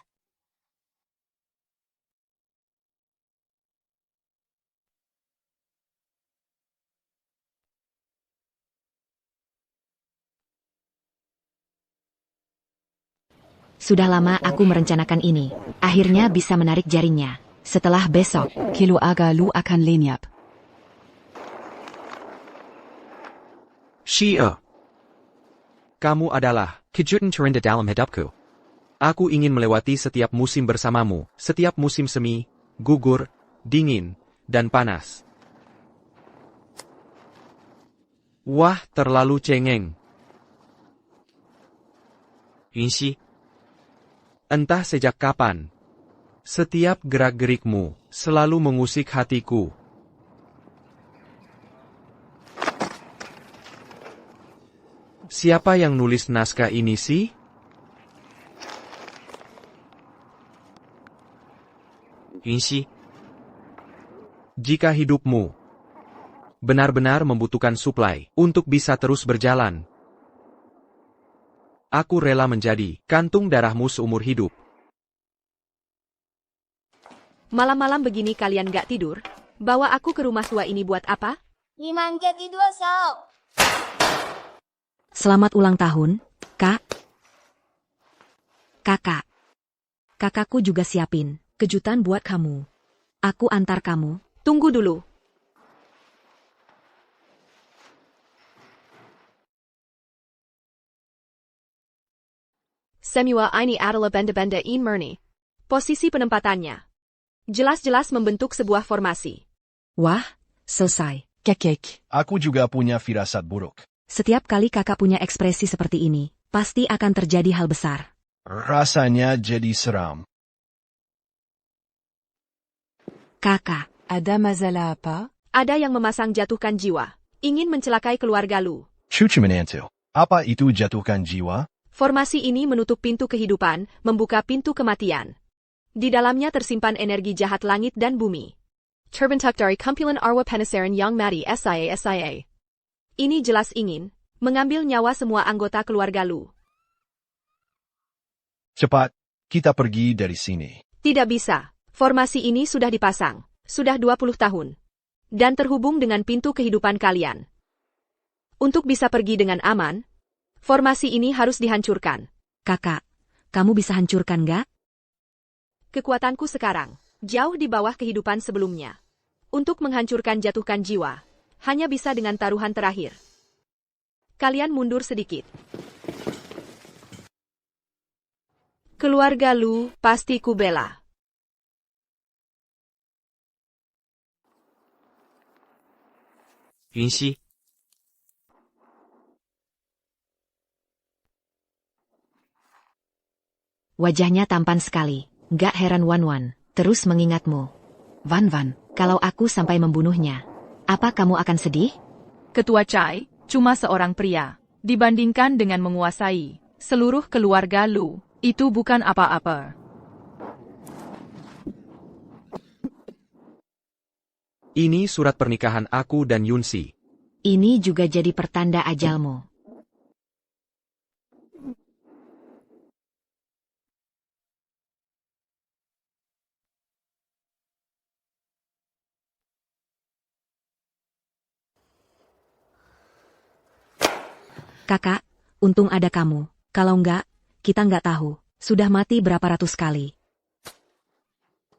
Sudah lama aku merencanakan ini. Akhirnya bisa menarik jaringnya. Setelah besok, Kilo aga Lu akan lenyap. Shia. Kamu adalah kejutan terindah dalam hidupku. Aku ingin melewati setiap musim bersamamu, setiap musim semi, gugur, dingin, dan panas. Wah, terlalu cengeng. Yunshi. Entah sejak kapan, setiap gerak-gerikmu selalu mengusik hatiku. Siapa yang nulis naskah ini sih? Yunshi. Jika hidupmu benar-benar membutuhkan suplai untuk bisa terus berjalan, aku rela menjadi kantung darahmu seumur hidup. Malam-malam begini kalian gak tidur? Bawa aku ke rumah tua ini buat apa? Selamat ulang tahun, Kak. Kakak. Kakakku juga siapin kejutan buat kamu. Aku antar kamu. Tunggu dulu. Semua ini adalah benda-benda in murni. Posisi penempatannya jelas-jelas membentuk sebuah formasi. Wah, selesai. Kakek. Aku juga punya firasat buruk. Setiap kali kakak punya ekspresi seperti ini, pasti akan terjadi hal besar. Rasanya jadi seram. Kakak, Ada masalah apa? Ada yang memasang jatuhkan jiwa. Ingin mencelakai keluarga Lu. Cucu menantu. Apa itu jatuhkan jiwa? Formasi ini menutup pintu kehidupan, membuka pintu kematian. Di dalamnya tersimpan energi jahat langit dan bumi. Terbentuk dari kumpulan arwah penasaran yang mati SIA. Ini jelas ingin mengambil nyawa semua anggota keluarga Lu. Cepat, kita pergi dari sini. Tidak bisa. Formasi ini sudah dipasang. Sudah 20 tahun. Dan terhubung dengan pintu kehidupan kalian. Untuk bisa pergi dengan aman, formasi ini harus dihancurkan. kakak, kamu bisa hancurkan gak? Kekuatanku sekarang jauh di bawah kehidupan sebelumnya. Untuk menghancurkan jatuhkan jiwa, hanya bisa dengan taruhan terakhir. Kalian mundur sedikit. Keluarga Lu pasti ku bela. Yunxi, Wajahnya tampan sekali. Gak heran Wan terus mengingatmu. Wan, Kalau aku sampai membunuhnya, apa kamu akan sedih? Ketua Chai, cuma seorang pria. Dibandingkan dengan menguasai seluruh keluarga Lu, itu bukan apa-apa. ini surat pernikahan aku dan Yunxi. Ini juga jadi pertanda ajalmu. Kakak, untung ada kamu. Kalau enggak, kita enggak tahu. Sudah mati berapa ratus kali.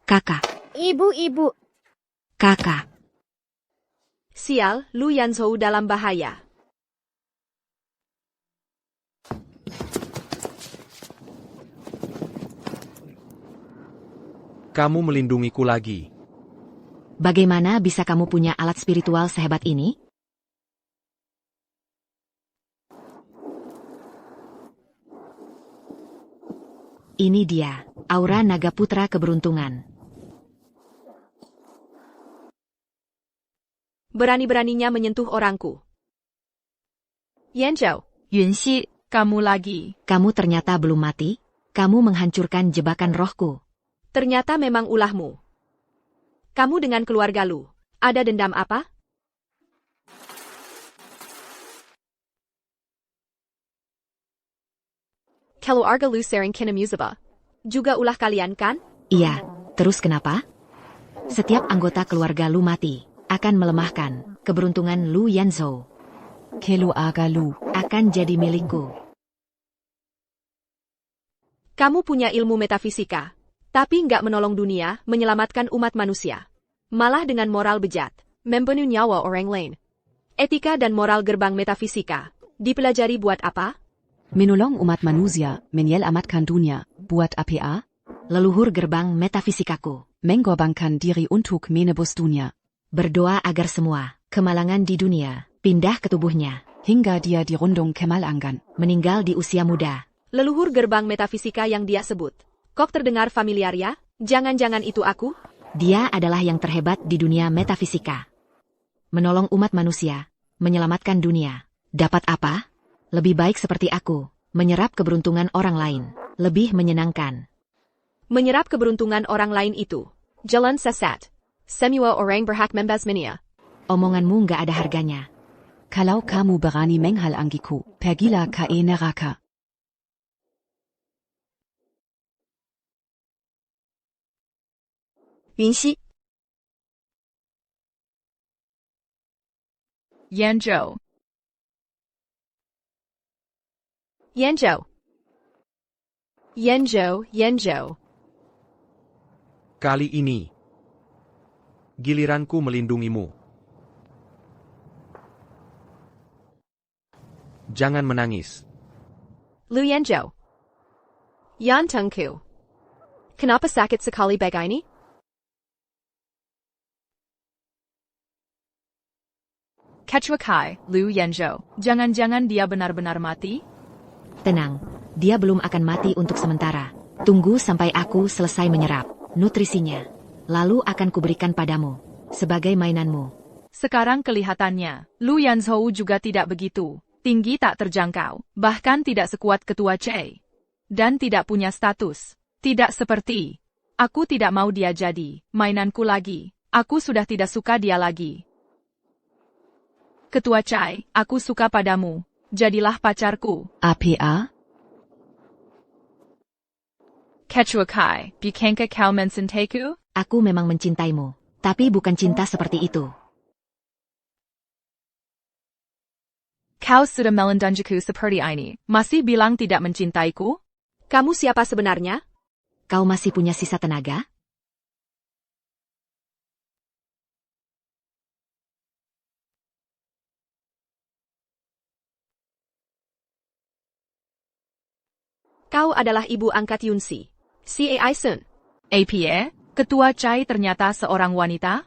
Kakak, Ibu. kakak. Sial, Lu Yanzhou dalam bahaya. Kamu melindungiku lagi. Bagaimana bisa kamu punya alat spiritual sehebat ini? Ini dia, aura naga putra keberuntungan. Berani-beraninya menyentuh orangku. Yanzhou, Yunxi, kamu lagi. Kamu ternyata belum mati? Kamu menghancurkan jebakan rohku. ternyata memang ulahmu. Kamu dengan keluarga Lu, ada dendam apa? Keluarga Lu sering kena musibah. Juga ulah kalian kan? Iya, terus kenapa? Setiap anggota keluarga Lu mati, akan melemahkan keberuntungan Lu Yanzhou. Keluarga Lu akan jadi milikku. Kamu punya ilmu metafisika, tapi nggak menolong dunia, menyelamatkan umat manusia. Malah dengan moral bejat, membunuh nyawa orang lain. Etika dan moral gerbang metafisika, dipelajari buat apa? menolong umat manusia, menyelamatkan dunia, buat apa? Leluhur gerbang metafisikaku, mengorbankan diri untuk menebus dunia. Berdoa agar semua kemalangan di dunia pindah ke tubuhnya, hingga dia dirundung kemalangan, meninggal di usia muda. Leluhur gerbang metafisika yang dia sebut. Kok terdengar familiar ya? Jangan-jangan itu aku? Dia adalah yang terhebat di dunia metafisika. Menolong umat manusia, menyelamatkan dunia. Dapat apa? Lebih baik seperti aku, menyerap keberuntungan orang lain. Lebih menyenangkan. Menyerap keberuntungan orang lain itu. Jalan sesat. Semua orang berhak membasminya. Omonganmu nggak ada harganya. Kalau kamu berani menghalangiku, pergilah ke neraka. Yunxi. Yanzhou. Yanzhou. Yanzhou. Kali ini, giliranku melindungimu. Jangan menangis. Lu Yanzhou. Yan Tengku. Kenapa sakit sekali begini? Ketua Kai, Lu Yanzhou. Jangan-jangan dia benar-benar mati? Tenang, Dia belum akan mati untuk sementara. Tunggu sampai aku selesai menyerap nutrisinya. Lalu akan kuberikan padamu sebagai mainanmu. Sekarang kelihatannya, Lu Yanzhou juga tidak begitu tinggi, tak terjangkau, bahkan tidak sekuat Ketua Chai. Dan tidak punya status. Tidak seperti, aku tidak mau dia jadi mainanku lagi. Aku sudah tidak suka dia lagi. Ketua Chai, aku suka padamu. Jadilah pacarku. APA? Ketua Kai, bukankah kau mencintaiku? Aku memang mencintaimu, tapi bukan cinta seperti itu. Kau sudah melindungiku seperti ini, masih bilang tidak mencintaiku? Kamu siapa sebenarnya? Kau masih punya sisa tenaga? Kau adalah ibu angkat Yunsi, Cai Sun. APA? Ketua Chai ternyata seorang wanita?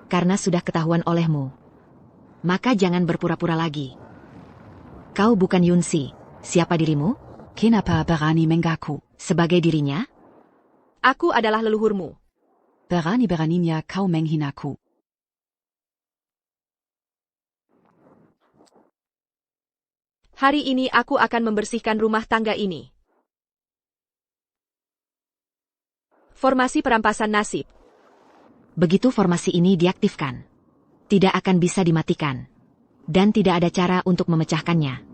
Karena sudah ketahuan olehmu, maka jangan berpura-pura lagi. Kau bukan Yunsi. Siapa dirimu? Kenapa berani mengaku? Sebagai dirinya? Aku adalah leluhurmu. Berani-beraninya kau menghinaku. Hari ini aku akan membersihkan rumah tangga ini. Formasi perampasan nasib. Begitu formasi ini diaktifkan, tidak akan bisa dimatikan. Dan tidak ada cara untuk memecahkannya.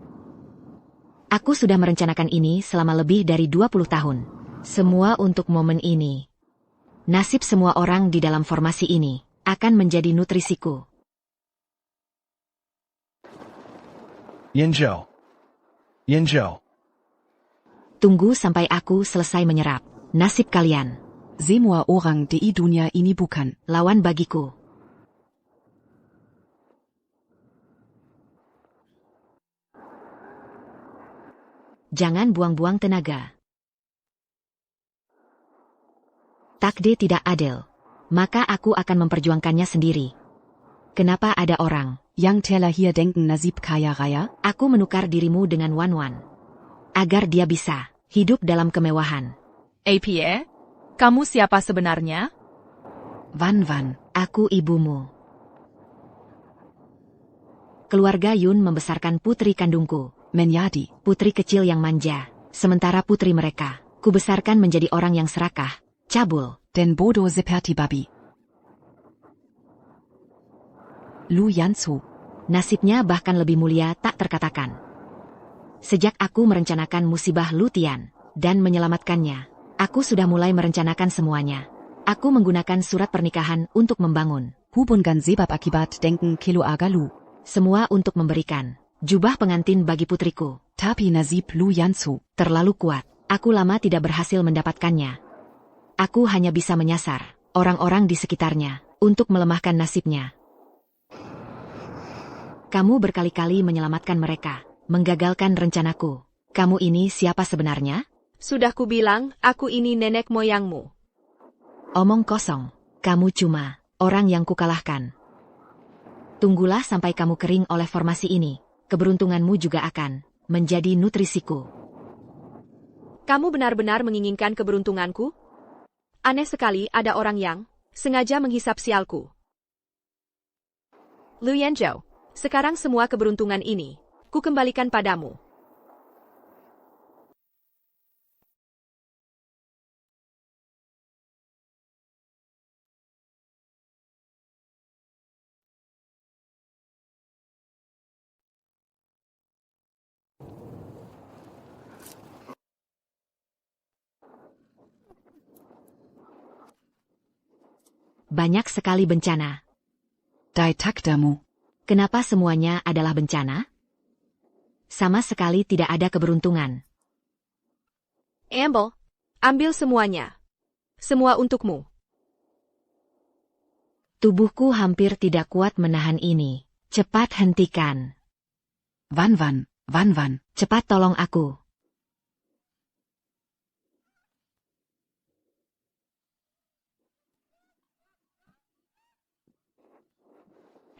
Aku sudah merencanakan ini selama lebih dari 20 tahun. Semua untuk momen ini. Nasib semua orang di dalam formasi ini akan menjadi nutrisiku. Yinzhou. Yinzhou. Tunggu sampai aku selesai menyerap nasib kalian. Semua orang di dunia ini bukan lawan bagiku. Jangan buang-buang tenaga. Takdir tidak adil. Maka aku akan memperjuangkannya sendiri. Kenapa ada orang yang terlahir denken nasib kaya raya? Aku menukar dirimu dengan Wan-Wan. Agar dia bisa hidup dalam kemewahan. APA? Kamu siapa sebenarnya? Wan-Wan. Aku ibumu. Keluarga Yun membesarkan putri kandungku menjadi putri kecil yang manja. Sementara putri mereka, kubesarkan menjadi orang yang serakah, cabul, dan bodoh seperti babi. Lu Yanzhou. Nasibnya bahkan lebih mulia tak terkatakan. Sejak aku merencanakan musibah Lu Tian dan menyelamatkannya, aku sudah mulai merencanakan semuanya. Aku menggunakan surat pernikahan untuk membangun hubungan sebab akibat denken keluarga Lu. Semua untuk memberikan jubah pengantin bagi putriku. Tapi nasib Lu Yanzhou terlalu kuat. Aku lama tidak berhasil mendapatkannya. Aku hanya bisa menyasar orang-orang di sekitarnya untuk melemahkan nasibnya. Kamu berkali-kali menyelamatkan mereka, menggagalkan rencanaku. Kamu ini siapa sebenarnya? Sudah kubilang, aku ini nenek moyangmu. Omong kosong. Kamu cuma orang yang kukalahkan. Tunggulah sampai kamu kering oleh formasi ini. Keberuntunganmu juga akan menjadi nutrisiku. Kamu benar-benar menginginkan keberuntunganku? Aneh sekali ada orang yang sengaja menghisap sialku. Lu Yanzhou, sekarang semua keberuntungan ini ku kembalikan padamu. Banyak sekali bencana. Dai takdamu. Kenapa semuanya adalah bencana? Sama sekali tidak ada keberuntungan. Amble, ambil semuanya. Semua untukmu. Tubuhku hampir tidak kuat menahan ini. Cepat hentikan. Wan-Wan, Wan-Wan. Cepat tolong aku.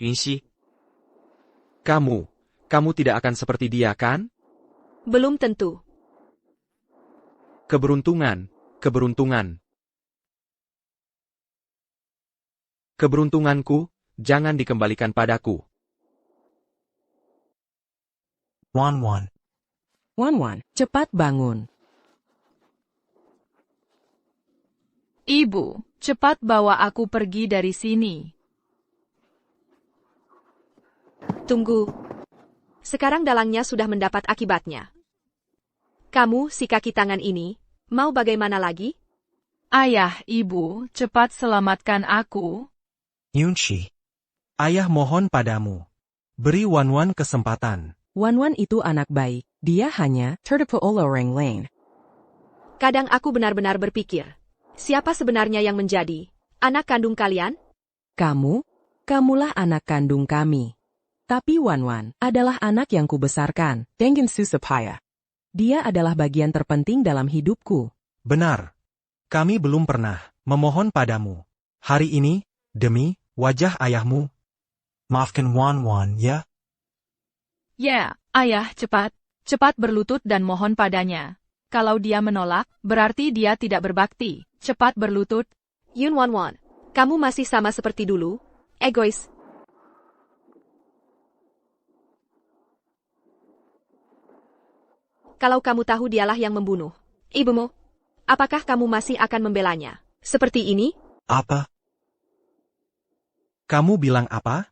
Yunxi. Kamu tidak akan seperti dia kan? Belum tentu. Keberuntungan, keberuntungan. Keberuntunganku, jangan dikembalikan padaku. Wan, cepat bangun. Ibu, cepat bawa aku pergi dari sini. Tunggu. Sekarang dalangnya sudah mendapat akibatnya. Kamu, si kaki tangan ini, mau bagaimana lagi? Ayah, ibu, cepat selamatkan aku. Yunshi. Ayah mohon padamu. Beri Wan kesempatan. Wan itu anak baik, dia hanya orang lain. Kadang aku benar-benar berpikir, siapa sebenarnya yang menjadi anak kandung kalian? Kamulah anak kandung kami. Tapi Wan adalah anak yang kubesarkan, Dengin Susapaya. Dia adalah bagian terpenting dalam hidupku. Benar. Kami belum pernah memohon padamu. Hari ini, demi wajah ayahmu. Maafkan Wan, ya? Ya, ayah, cepat berlutut dan mohon padanya. Kalau dia menolak, berarti dia tidak berbakti. Cepat berlutut. Yun Wan, kamu masih sama seperti dulu, egois. Kalau kamu tahu dialah yang membunuh ibumu, apakah kamu masih akan membelanya? Seperti ini? Apa? Kamu bilang apa?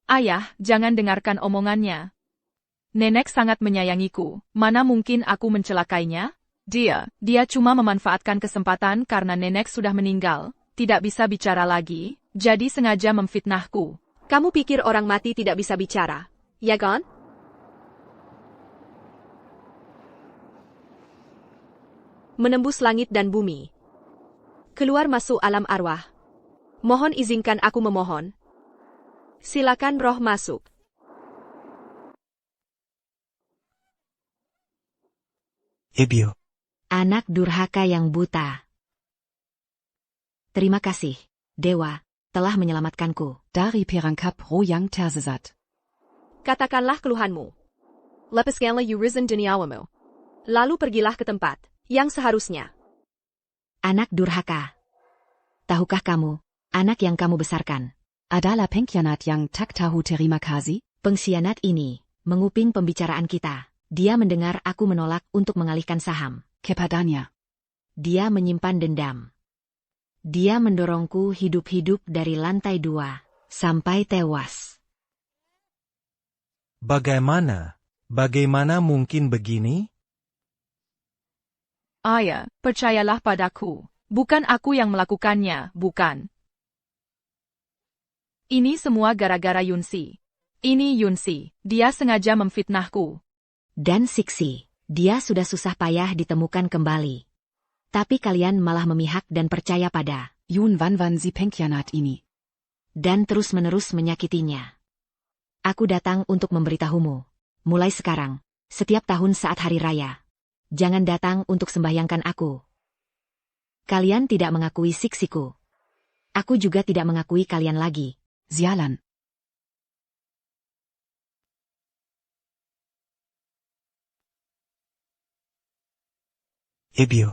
Ayah, jangan dengarkan omongannya. Nenek sangat menyayangiku, mana mungkin aku mencelakainya? Dia cuma memanfaatkan kesempatan karena nenek sudah meninggal, tidak bisa bicara lagi, jadi sengaja memfitnahku. Kamu pikir orang mati tidak bisa bicara, ya kan? Menembus langit dan bumi. Keluar masuk alam arwah. Mohon izinkan aku memohon. Silakan roh masuk. Ibu. Anak durhaka yang buta. Terima kasih, Dewa, telah menyelamatkanku. Dari perangkap royang tersesat. Katakanlah keluhanmu. Lepaskanlah Urizen duniawamu. Lalu pergilah ke tempat yang seharusnya. Anak durhaka. Tahukah kamu, anak yang kamu besarkan? Adalah pengkhianat yang tak tahu terima kasih? Pengkhianat ini menguping pembicaraan kita. Dia mendengar aku menolak untuk mengalihkan saham. Kepadanya. Dia menyimpan dendam. Dia mendorongku hidup-hidup dari lantai 2 sampai tewas. Bagaimana mungkin begini? Ayah, percayalah padaku. Bukan aku yang melakukannya, bukan. Ini semua gara-gara Yunsi. Ini Yunsi, dia sengaja memfitnahku. Dan Siksi, dia sudah susah payah ditemukan kembali. Tapi kalian malah memihak dan percaya pada Yun Wan si pengkhianat ini. Dan terus-menerus menyakitinya. Aku datang untuk memberitahumu. Mulai sekarang, setiap tahun saat hari raya, jangan datang untuk sembahyangkan aku. Kalian tidak mengakui Siksiku. Aku juga tidak mengakui kalian lagi. Sialan. Ibu.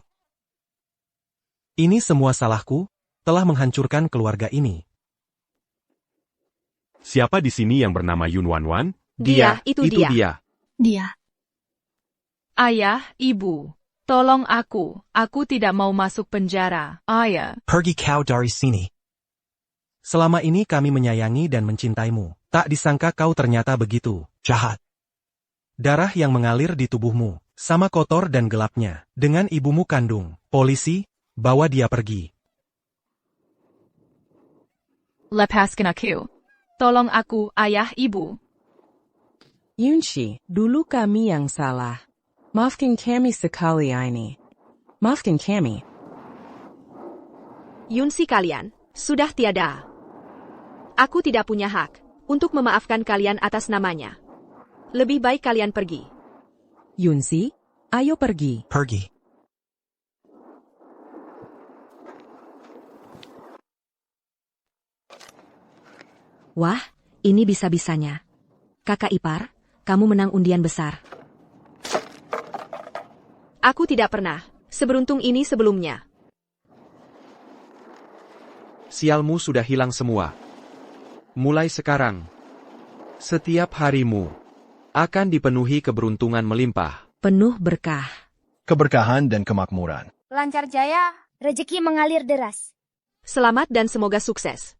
Ini semua salahku, telah menghancurkan keluarga ini. Siapa di sini yang bernama Yun Wan? Dia, itu dia. Dia. Ayah, ibu, tolong aku tidak mau masuk penjara. Ayah. Pergi kau dari sini. Selama ini kami menyayangi dan mencintaimu. Tak disangka kau ternyata begitu jahat. Darah yang mengalir di tubuhmu, sama kotor dan gelapnya, dengan ibumu kandung. Polisi, bawa dia pergi. Lepaskan aku. Tolong aku, ayah, ibu. Yunshi, dulu kami yang salah. Maafkan kami sekali ini. Maafkan kami. Yunsi kalian, sudah tiada. Aku tidak punya hak untuk memaafkan kalian atas namanya. Lebih baik kalian pergi. Yunsi, ayo pergi. Pergi. Wah, ini bisa-bisanya. Kakak ipar, kamu menang undian besar. Aku tidak pernah seberuntung ini sebelumnya. Sialmu sudah hilang semua. Mulai sekarang, setiap harimu akan dipenuhi keberuntungan melimpah. Penuh berkah. Keberkahan dan kemakmuran. Lancar jaya, rezeki mengalir deras. Selamat dan semoga sukses.